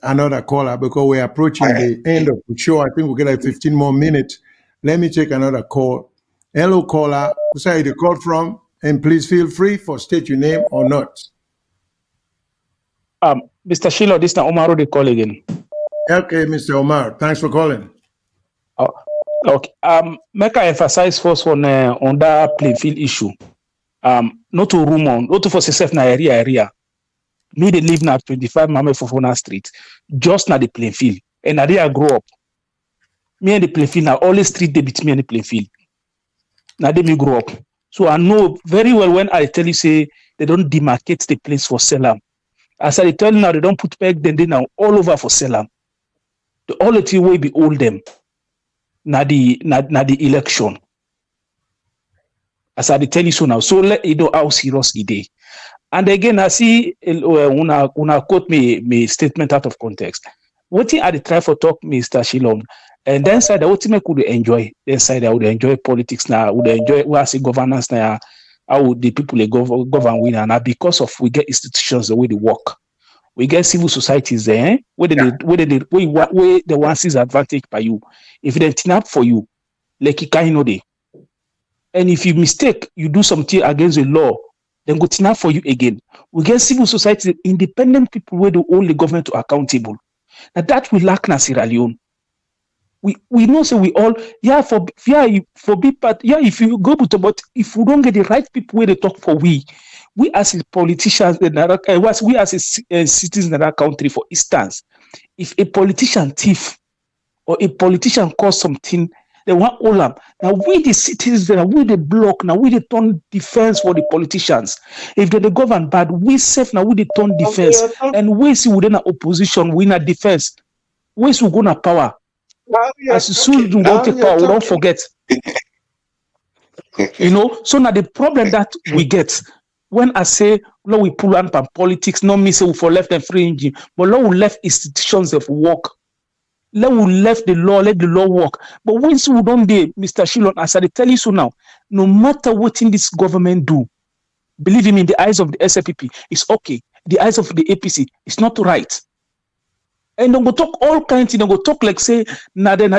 S1: another caller because we're approaching the end of the show. I think we'll get like 15 more minutes. Let me take another call. Hello, caller. Who's where you call from? And please feel free for state your name or not.
S4: Mr. Shilo, this is Omar the call again.
S1: Okay, Mr. Omar, thanks for calling.
S4: Okay. Make I emphasize first on that playing field issue. Not to rumor, not to for yourself na area. Me they live now 25 Mame Fofona Street, just na the playing field. And na there I grow up. Me and the playing field now always street they beat me and the playing field. Now they me grow up. So I know very well when I tell you say they don't demarcate the place for Selam. As I tell you now, they don't put peg then they now all over for Selam. The only thing way be hold them. Na the election. As I tell you so now, so let you know how serious it is. And again, I see una quote me statement out of context. What I try for talk, Mr. Shilom, and then side what me could enjoy. Then side I would enjoy politics now, would enjoy what I see governance now. How would the people govern win now because of we get institutions the way they work. We get civil societies there, where the one sees advantage by you. If they turn up for you, like you can't know they. And if you mistake, you do something against the law, then go to for you again. We get civil society, independent people where they hold the government to accountable. Now that we lack in Sierra Leone. We know, so we all, if you go to, but if we don't get the right people where they talk for we as a politicians, we as a citizens in that country, for instance, if a politician thief or a politician cause something, they want all them. Now we the citizens, we the block, now we the turn defense for the politicians. If they govern bad, we safe now we the turn defense. And we see within an opposition, we in a defense. We see we go na power. As soon as we go take power, we don't forget. So now the problem that we get when I say no, we pull on politics, not me say we for left and free engine, but no, we left institutions of work. Let we left the law, let the law work. But once we don't do, Mr. Shilon, as I tell you so now, no matter what in this government do, believe me, in the eyes of the SLPP, it's okay. The eyes of the APC, it's not right. And they go talk all kinds, they go talk like say, then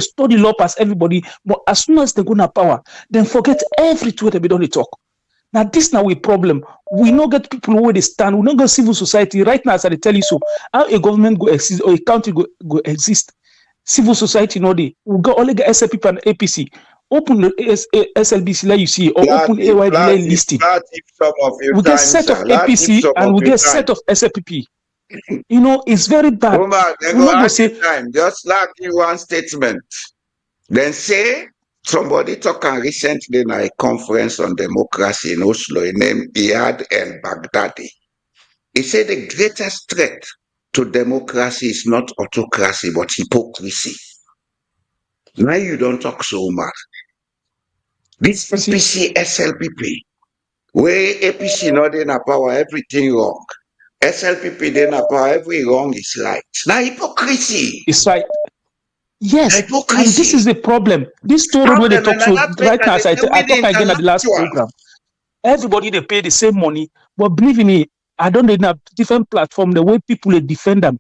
S4: study law pass everybody, but as soon as they go na power, then forget everything they don't talk. Now this now a problem. We not get people where they stand. We not get civil society right now. As I tell you so, how a government go exist or a country go exist, civil society no day. We got only get SLPP and APC. Open the SLBC like you see, or open AYD listing. We get set of APC and we get set of SLPP. It's very bad.
S2: Just like you one statement. Then say somebody talking recently in a conference on democracy in Oslo, named Iyad el-Baghdadi. He said the greatest threat to democracy is not autocracy, but hypocrisy. Now you don't talk so much. This APC, SLPP, where APC not in a power, everything wrong. SLPP then a power, every wrong is right. Now hypocrisy.
S4: It's right. Yes, hypocrisy. And this is the problem. This story where they talk to right now, I talk again at the last program. Everybody they pay the same money, but believe me, I don't need a different platform. The way people they defend them,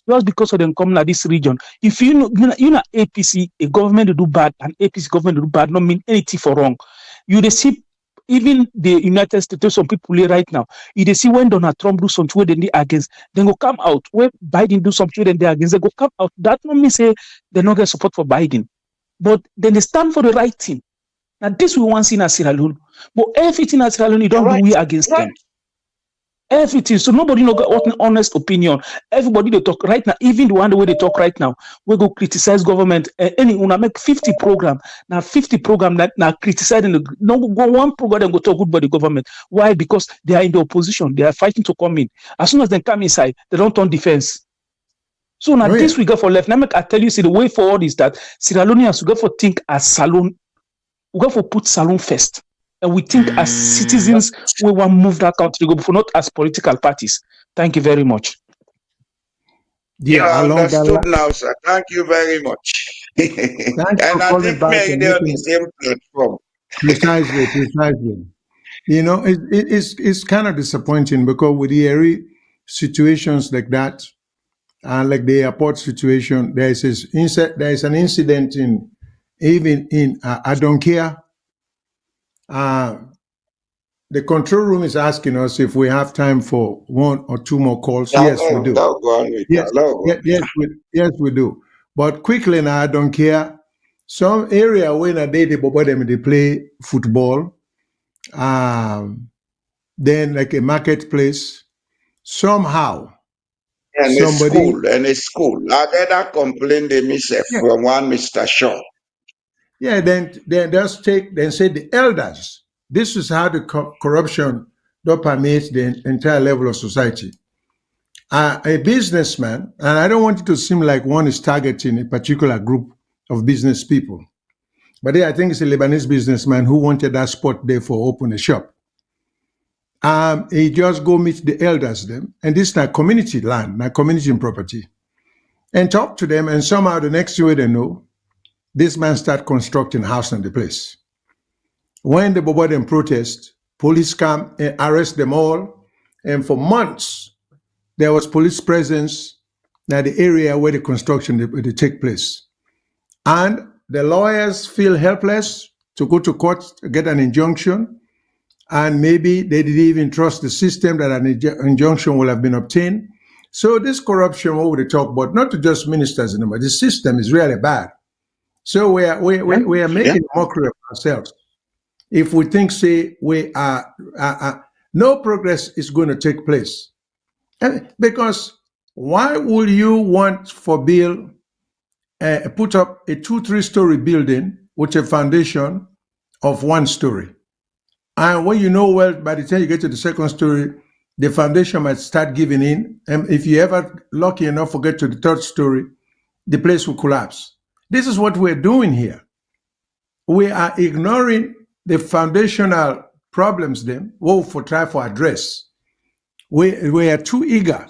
S4: just because of them coming at this region. If you know APC, a government to do bad, and APC government to do bad, not mean anything for wrong. You see, even the United States, some people right now, you see when Donald Trump do something where they against, then go come out. When Biden do something then they against, they go come out. That don't mean say they not get support for Biden, but then they stand for the right thing. Now this we want in Sierra Leone, but everything in Sierra Leone, you don't do we against them. Everything. So nobody no got an honest opinion. Everybody they talk right now, even the one the way they talk right now, we go criticize government. Any when I make 50 program, now 50 program that now criticizing the no go one program and go talk good about the government. Why? Because they are in the opposition. They are fighting to come in. As soon as they come inside, they don't turn defense. So now this we go for left. Now I tell you, see the way forward is that Sierra Leoneans we go for think as Salone. We go for put Salone first. And we think as citizens, we want to move that country to go, not as political parties. Thank you very much.
S2: Yeah, I understood now, sir. Thank you very much.
S1: And
S2: I think maybe on the same platform.
S1: Precisely. It's kind of disappointing because with the area situations like that, like the airport situation, there is an incident in I don't care. The control room is asking us if we have time for one or two more calls. Yes, we do. Yes, we do. But quickly now, I don't care. Some area when they play football, then like a marketplace, somehow.
S2: And a school. I did not complain from one Mr. Shaw.
S1: Yeah, then just say the elders. This is how the corruption don't permeate the entire level of society. A businessman, and I don't want it to seem like one is targeting a particular group of business people, but I think it's a Lebanese businessman who wanted that spot there for open a shop. He just go meet the elders them, and this is not community land, not community property, and talk to them, and somehow the next way they know, this man start constructing a house on the place. When the Bobo them protest, police come and arrest them all. And for months, there was police presence in the area where the construction they take place. And the lawyers feel helpless to go to court to get an injunction. and maybe they didn't even trust the system that an injunction will have been obtained. So this corruption, what we talk about, not to just ministers anymore, the system is really bad. So we are making a mockery of ourselves if we think, say, we are no progress is going to take place. Because why would you want for bill put up a 2-3 story building with a foundation of 1 story? And when you know, well, by the time you get to the 2nd story, the foundation might start giving in. And if you ever lucky enough to get to the 3rd story, the place will collapse. This is what we're doing here. We are ignoring the foundational problems then we'll try for address. We are too eager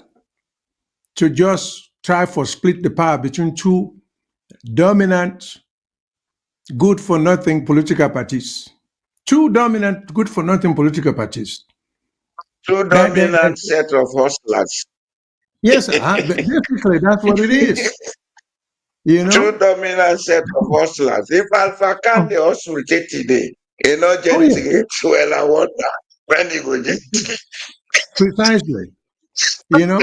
S1: to just try for split the power between 2 dominant, good-for-nothing political parties. 2 dominant, good-for-nothing political parties.
S2: 2 dominant set of hustlers.
S1: Yes, basically that's what it is.
S2: 2 dominant set of hustlers. If Alpha can the hustle today, get well, I wonder when you go get
S1: precisely.
S2: By now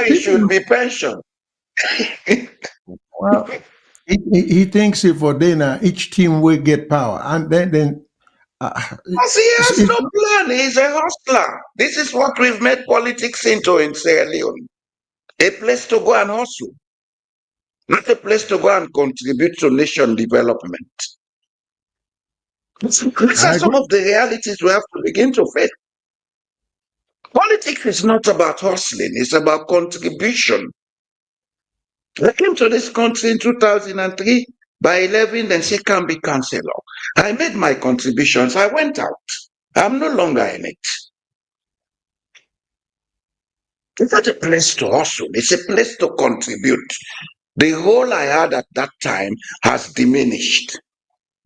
S2: it should be pension.
S1: Well, he thinks if for then each team will get power, and then
S2: he has no plan. He's a hustler. This is what we've made politics into in Sierra Leone. A place to go and hustle, not a place to go and contribute to nation development. These are some of the realities we have to begin to face. Politics is not about hustling, it's about contribution. I came to this country in 2003. By 11, then say can be councillor. I made my contributions. I went out. I'm no longer in it. It's not a place to hustle. It's a place to contribute. The role I had at that time has diminished.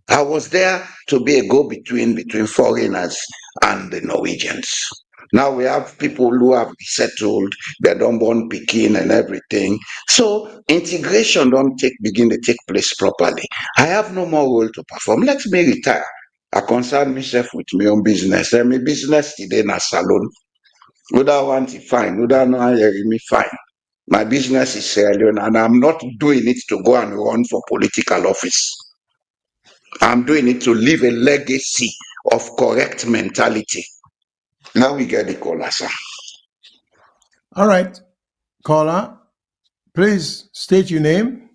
S2: I was there to be a go-between between foreigners and the Norwegians. Now we have people who have settled, they don't born Peking and everything. So integration don't begin to take place properly. I have no more role to perform. Let me retire. I concern myself with my own business. My business today in a salon. Would I want it fine? Would I know me fine? My business is Sierra Leone, and I'm not doing it to go and run for political office. I'm doing it to leave a legacy of correct mentality. Now we get the caller, sir.
S1: All right, caller, please state your name,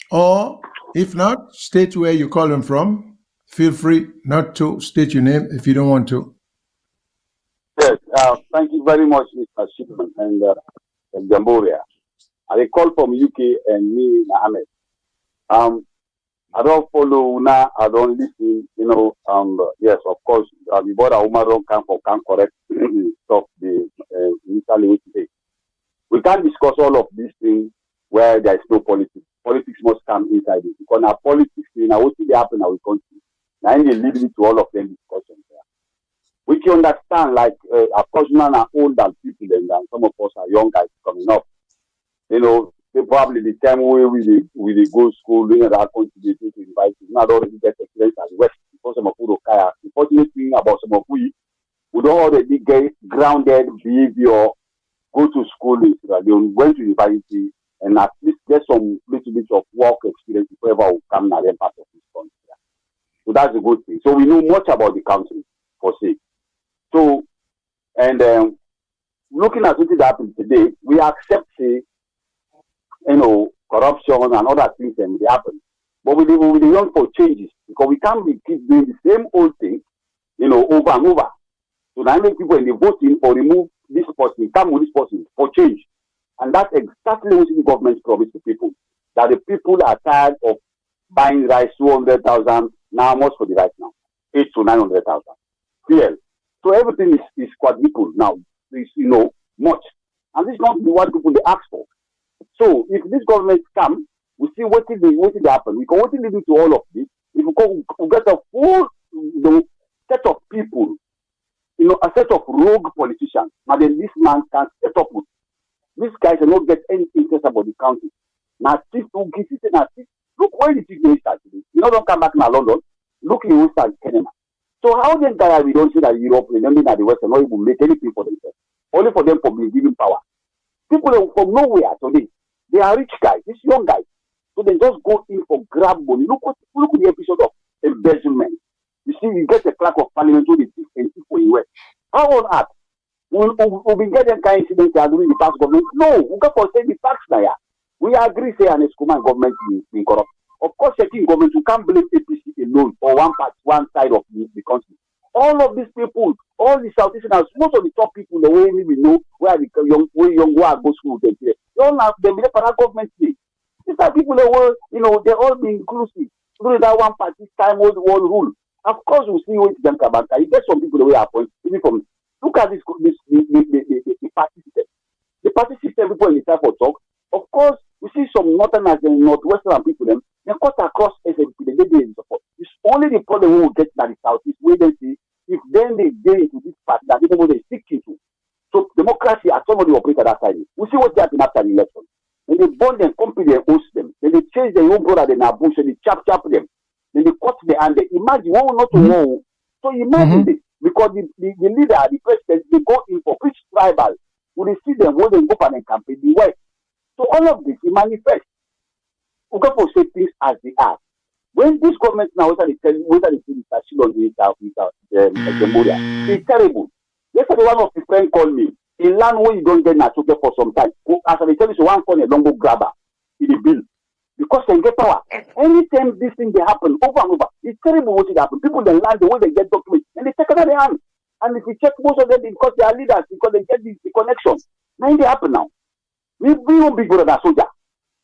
S1: or if not, state where you're calling from. Feel free not to state your name if you don't want to.
S7: Yes, thank you very much, Mr. Shipman and Jamboria. I call from UK and me, Amidst. I don't follow now. I don't listen. Yes, of course. The border woman don't can correct stuff the initially today. We can't discuss all of these things where there is no politics. Politics must come inside it because now politics, what will happen in our country? Now they lead me to all of them discussions there. We can understand, like, of course, now are older people and some of us are young guys coming up. Probably the time where we go to school, that country, they invite you. Not already get experience at the West because some of you kaya. The fortunate thing about some of we don't already get grounded behavior, go to school in Sierra Leone, went to university, and at least get some little bit of work experience before ever will come in other part of this country. So that's a good thing. So we know much about the country, for say. So, and looking at what is happening today, we accept, say, corruption and other things that may happen. But we long for changes because we can't keep doing the same old thing, over and over. So now make people in the voting for remove this person, come with this person for change. And that's exactly what the government promised to people. That the people are tired of buying rice 200,000, now how much for the rice now? 800,000 to 900,000. Clear. So everything is quadruple now. It's, much. And this is not what people they ask for. So if this government come, we see what did happen. We can what did lead to all of this. If we get a full set of people, a set of rogue politicians, now then this man can set up with. These guys will not get any interest about the country. Now, look where the chief minister today. Don't come back now, London. Look in Western Kenya. So how then guy we don't see that Europe, remembering that the West not even make anything for themselves, only for them for being given power. People from nowhere today, they are rich guys, these young guys. So they just go in for grab money. Look at the episode of embezzlement. You see, you get a clerk of parliament who is and for the West. How on earth? We'll be getting kind of incidents during the past government. No, we got for say the tax now. We agree, say, and Escoman government is corrupt. Of course, checking government, you can't blame APC alone or one side of the country. All of these people, all the Southeasterners, most of the top people, the way we know where the young who are go school, they all have them for that government. These are people that were, they all be inclusive. During that one party time, old world rule. Of course, we see what them come back. You get some people the way I point, even from look at this the party system. The party system people in the type of talk. Of course, we see some northerners and northwestern people them. They cut across SNP, they did support. It's only the problem we will get that the southeast where they see if then they get into this party that people they stick into. So democracy as somebody operate at that side. We see what happened after the election. When they burn them, company they host them. Then they change their own brother, they now bush and they chop them. Then they cut the hand. Imagine one not to know. So imagine this. Because the leader, the president, they go in for which tribal. When they see them, when they go for a campaign, the West. So all of this, it manifests. We go for say things as they are. When this government now, whether they tell you, whether they see the Shilon with Jamboree, it's terrible. Yesterday, one of the friends called me. In land where you don't get natural for some time. As I tell you, so one phone a long grabber in the bill. Because they get power. Anytime this thing they happen over and over, it's terrible what it happen. People they land the way they get documents and they take it out of their hand. And if you check most of them because they are leaders, because they get the connection. Now they happen now. We won't be good at that soldier.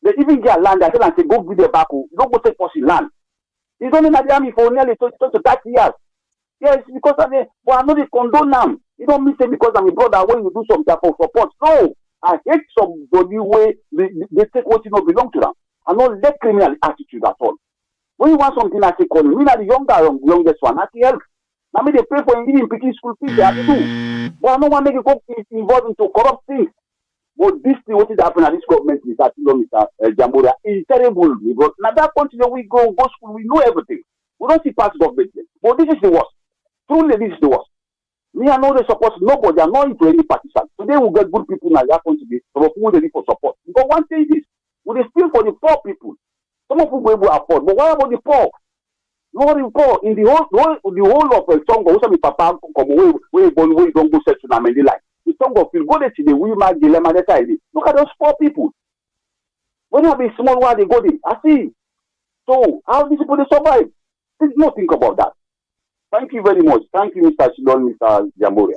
S7: They even get land, I tell them say go give their back, don't go take person land. He's only in the army for nearly 20 to 30 years. Yes, because of the but I know they condone now. You don't mean say because I'm a brother when you do something for support. No. I hate somebody where they take what you know belong to them. I don't let criminal attitude at all. When you want something I say call me not the youngest one, I can help. Now me they pay for giving picking school fees, they have to do. But I don't want to make you go involved into corrupt things. But this thing, what is happening at this government, Mr. Jamboree, is terrible. Because now that country we go school, we know everything. We don't see past government. But this is the worst. Truly, this is the worst. Me, I know they support nobody. I'm not into any partisan. Today we get good people now that country. Some of who they need for support. Because one thing is, we steal for the poor people. Some of who will afford. But what about the poor? No, the poor in the whole of Tongo, which is Papa come away, we don't go set to Namendi line. The Tongo feel go there to the Wilma dilemma that I did. Look at those poor people. When you have a small one, they go there. I see. So how these people they survive? There's no think about that. Thank you very much. Thank you, Mr. Shilon, Mr. Jamboree.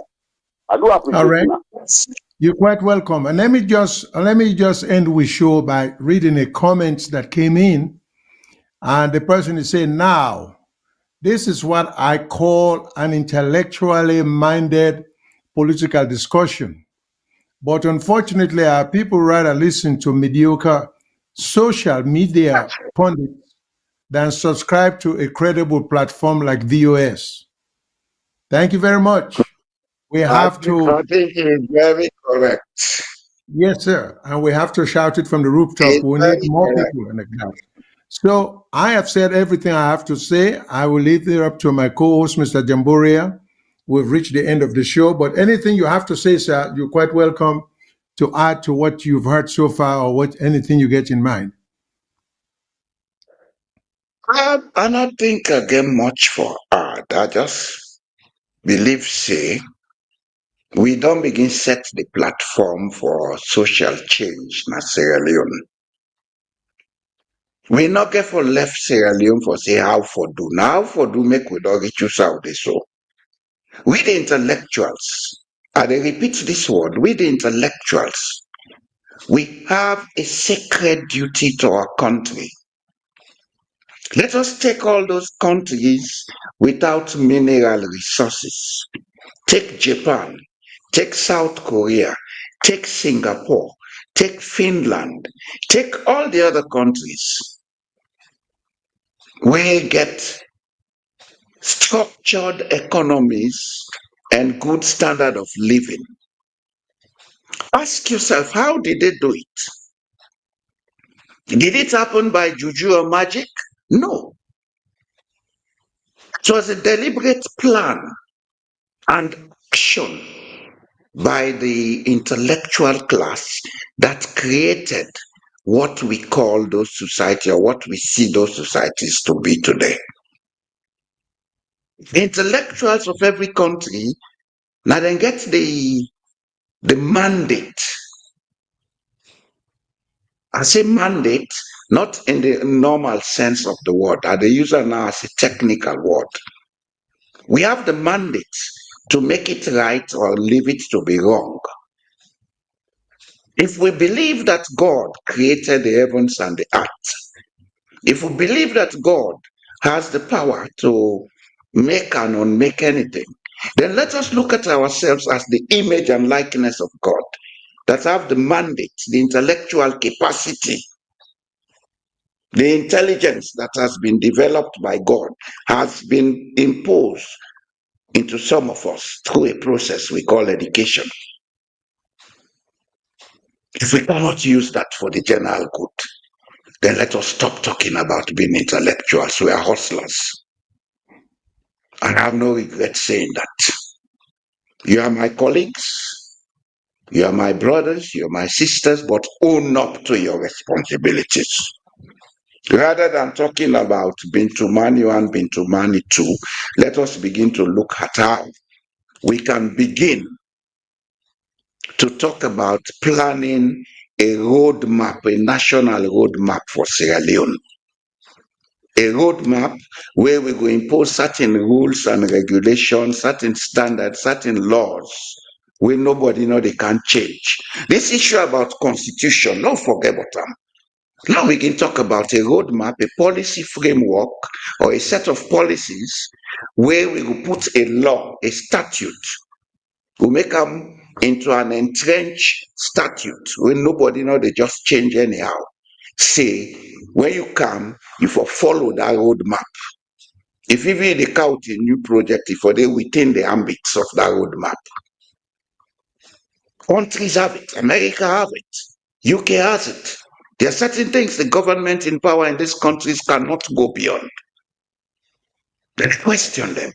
S7: I do appreciate
S1: All right.
S7: it.
S1: You're quite welcome. And let me just end with show by reading a comment that came in. And the person is saying, now, this is what I call an intellectually minded political discussion. But unfortunately, our people rather listen to mediocre social media pundits than subscribe to a credible platform like VOS. Thank you very much. We have to.
S2: I think he is very correct.
S1: Yes, sir. And we have to shout it from the rooftop.
S2: He's
S1: We
S2: very
S1: need more
S2: correct.
S1: people in the crowd. So I have said everything I have to say. I will leave it up to my co-host, Mr. Jamboree. We've reached the end of the show. But anything you have to say, sir, you're quite welcome to add to what you've heard so far or anything you get in mind.
S2: I don't think I get much for art. I just believe, say, we don't begin set the platform for social change in Sierra Leone. We not get for left Sierra Leone for say how for do. Now for do make we don't reach you out this so. We the intellectuals, and I repeat this word, we the intellectuals, we have a sacred duty to our country. Let us take all those countries without mineral resources. Take Japan, take South Korea, take Singapore, take Finland, take all the other countries. We get structured economies and good standard of living. Ask yourself, how did they do it? Did it happen by juju or magic? No. It was a deliberate plan and action by the intellectual class that created what we call those societies, or what we see those societies to be today. Intellectuals of every country now then get the mandate. I say mandate, not in the normal sense of the word. I use it now as a technical word. We have the mandate to make it right or leave it to be wrong. If we believe that God created the heavens and the earth, if we believe that God has the power to make and unmake anything, then let us look at ourselves as the image and likeness of God, that have the mandate, the intellectual capacity, the intelligence that has been developed by God, has been imposed into some of us through a process we call education. If we cannot use that for the general good, then let us stop talking about being intellectuals. We are hustlers. And I have no regret saying that. You are my colleagues, you are my brothers, you are my sisters, but own up to your responsibilities. Rather than talking about Bintu Mani 1, Bintu Mani 2, let us begin to look at how we can begin to talk about planning a roadmap, a national roadmap for Sierra Leone. A roadmap where we will impose certain rules and regulations, certain standards, certain laws, where nobody know they can't change. This issue about constitution, don't forget about them. Now we can talk about a roadmap, a policy framework, or a set of policies where we will put a law, a statute. We'll make them into an entrenched statute where nobody know they just change anyhow. Say, when you come, you for follow that roadmap. If even they count a new project, if they within the ambits of that roadmap. Countries have it, America have it, UK has it. There are certain things the government in power in these countries cannot go beyond. Then question them.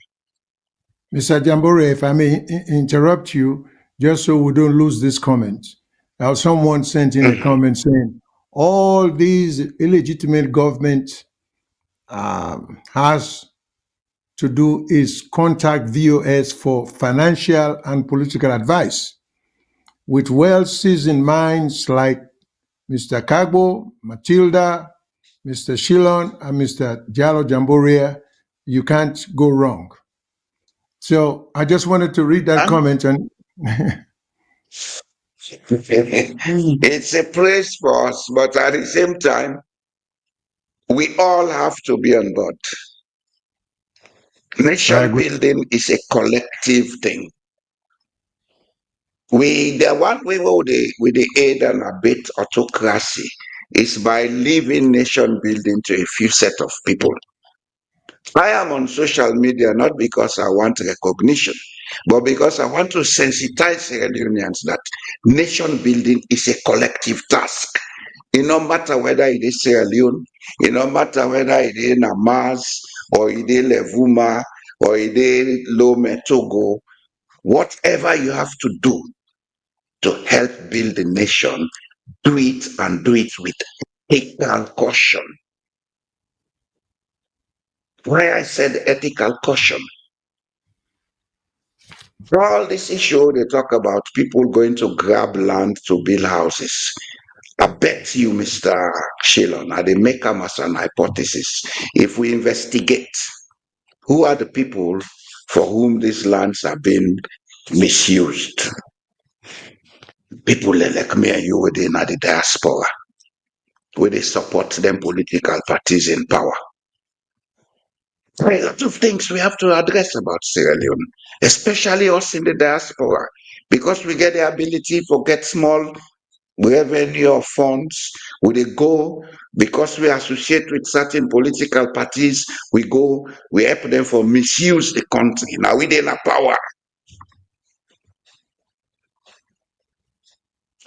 S1: Mr. Jambore, if I may interrupt you, just so we don't lose this comment. Now, someone sent in a comment saying, all these illegitimate government has to do is contact VOS for financial and political advice. With well-seasoned minds like Mr. Kagbo, Matilda, Mr. Shillon, and Mr. Jalo Jamborea, you can't go wrong. So I just wanted to read that comment. And
S2: It's a praise for us, but at the same time, we all have to be on board. Nation building is a collective thing. The one way with the aid and abet autocracy is by leaving nation building to a few set of people. I am on social media not because I want recognition, but because I want to sensitize Sierra Leoneans that nation building is a collective task. It no matter whether it is Sierra Leone, it no matter whether it is Namas, or it is Levuma, or it is Lome Togo, whatever you have to do to help build the nation, do it, and do it with ethical caution. Why I said ethical caution? All this issue they talk about people going to grab land to build houses. I bet you, Mr. Shillon, they make them as an hypothesis. If we investigate who are the people for whom these lands are being misused, people like me and you within the diaspora, where they support them political parties in power. There are a lot of things we have to address about Sierra Leone, especially us in the diaspora, because we get the ability to get small revenue or funds. We go because we associate with certain political parties. We help them for misuse the country. Now we in a power.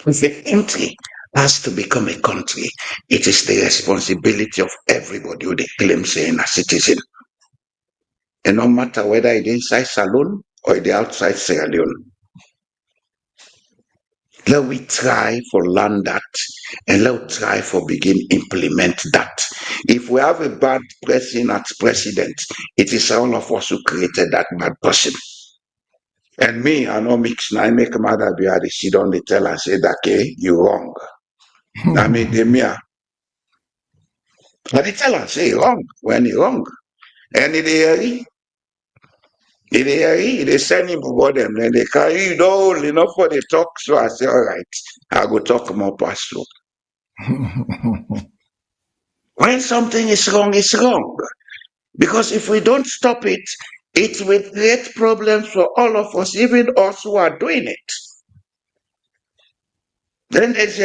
S2: If a country has to become a country, it is the responsibility of everybody who they claim saying a citizen. and no matter whether it's inside Salone or it's outside Sierra Leone. Let we try for learn that, and let's try for begin implement that. If we have a bad person as president, it is all of us who created that bad person. And me, I know mix now, I make mother be at the sit on the tell and say that, okay, you wrong. I mean, the mere. But they tell and say wrong when he wrong. And they send him about them, then they carry it all enough for the talk. So I say, all right, I go talk more past through. When something is wrong, it's wrong. Because if we don't stop it, it will create problems for all of us, even us who are doing it. Then there's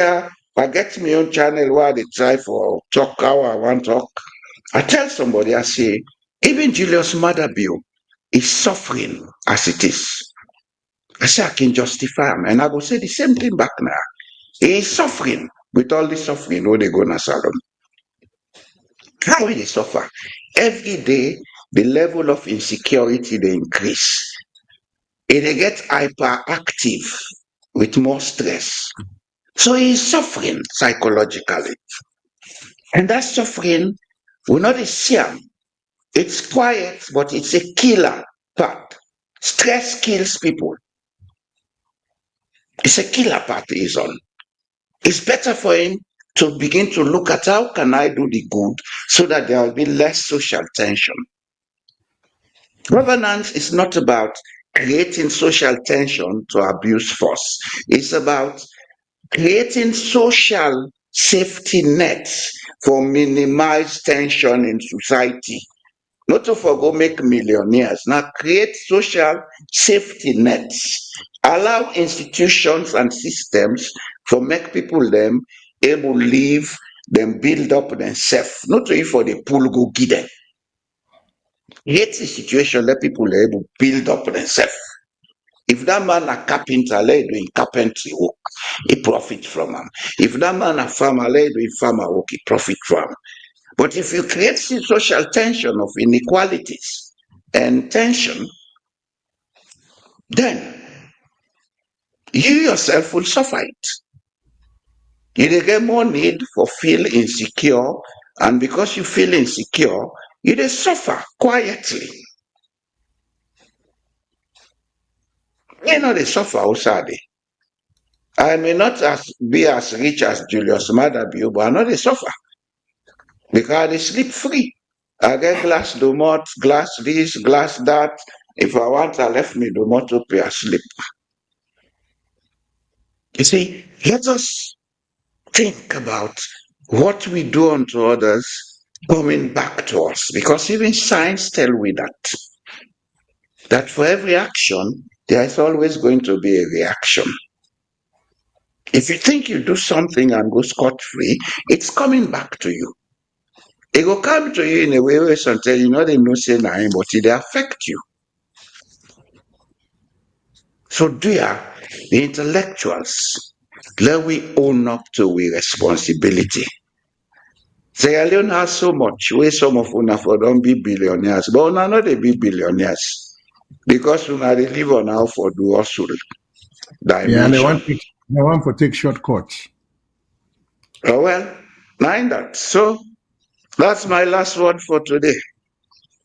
S2: I get me on channel where they try for talk how I want to talk. I tell somebody, I say, even Julius Maderville is suffering as it is. I say I can justify him, and I go say the same thing back now. He is suffering with all the suffering when they go to salon. How will they suffer? Every day, the level of insecurity they increase. They get hyperactive with more stress. So he is suffering psychologically. And that suffering will not see him. It's quiet, but it's a killer part. Stress kills people. It's a killer part he's on. It's better for him to begin to look at how can I do the good so that there will be less social tension. Governance is not about creating social tension to abuse force. It's about creating social safety nets for minimized tension in society. Not to forgo make millionaires. Now create social safety nets. Allow institutions and systems for make people them able live, them build up themselves. Not only for the pool go give them. Create a situation let people are able build up themselves. If that man a carpenter, let him doing carpentry work, he profit from him. If that man a farmer, let him doing farmer work, he profit from him. But if you create social tension of inequalities and tension, then you yourself will suffer it. You get more need for feel insecure, and because you feel insecure, you just suffer quietly. You know they suffer outside. I may not be as rich as Julius Maderville, but I know they suffer because they sleep free. I get glass domot, glass this, glass that. If I want, I left me domot to pay asleep. You see, let us think about what we do unto others coming back to us, because even science tell we that for every action, there is always going to be a reaction. If you think you do something and go scot-free, it's coming back to you. It will come to you in a way where sometimes you know they no say nothing, but it affect you. So dear, the intellectuals, let we own up to our responsibility. Sierra Leone has so much where some of una for don't be billionaires, but una not they be billionaires because una they live on how for do hustle
S1: Yeah, and
S2: dimension.
S1: they want to take shortcuts.
S2: Oh well, mind that. So that's my last word for today.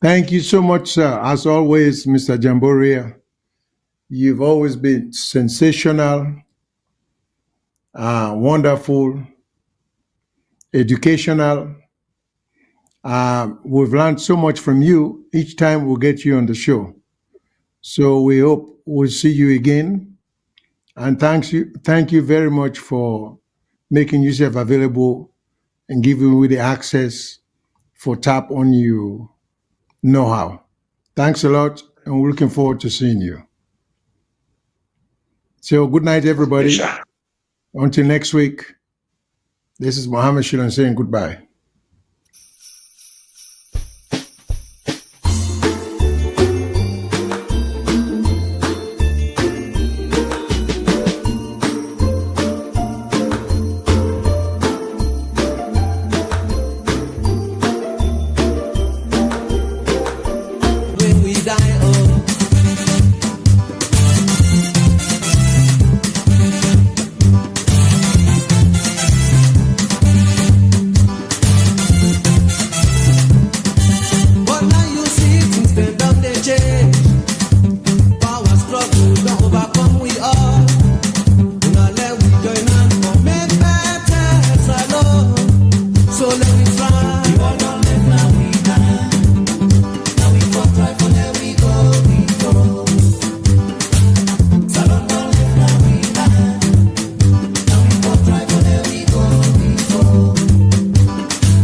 S1: Thank you so much, sir. As always, Mr. Jamboria, you've always been sensational, wonderful, educational. We've learned so much from you each time we'll get you on the show. So we hope we'll see you again. And thank you very much for making yourself available and giving me the access for tap on you know-how. Thanks a lot, and we're looking forward to seeing you. So good night, everybody.
S2: Yes,
S1: Until next week, this is Mohammed Shilan saying goodbye.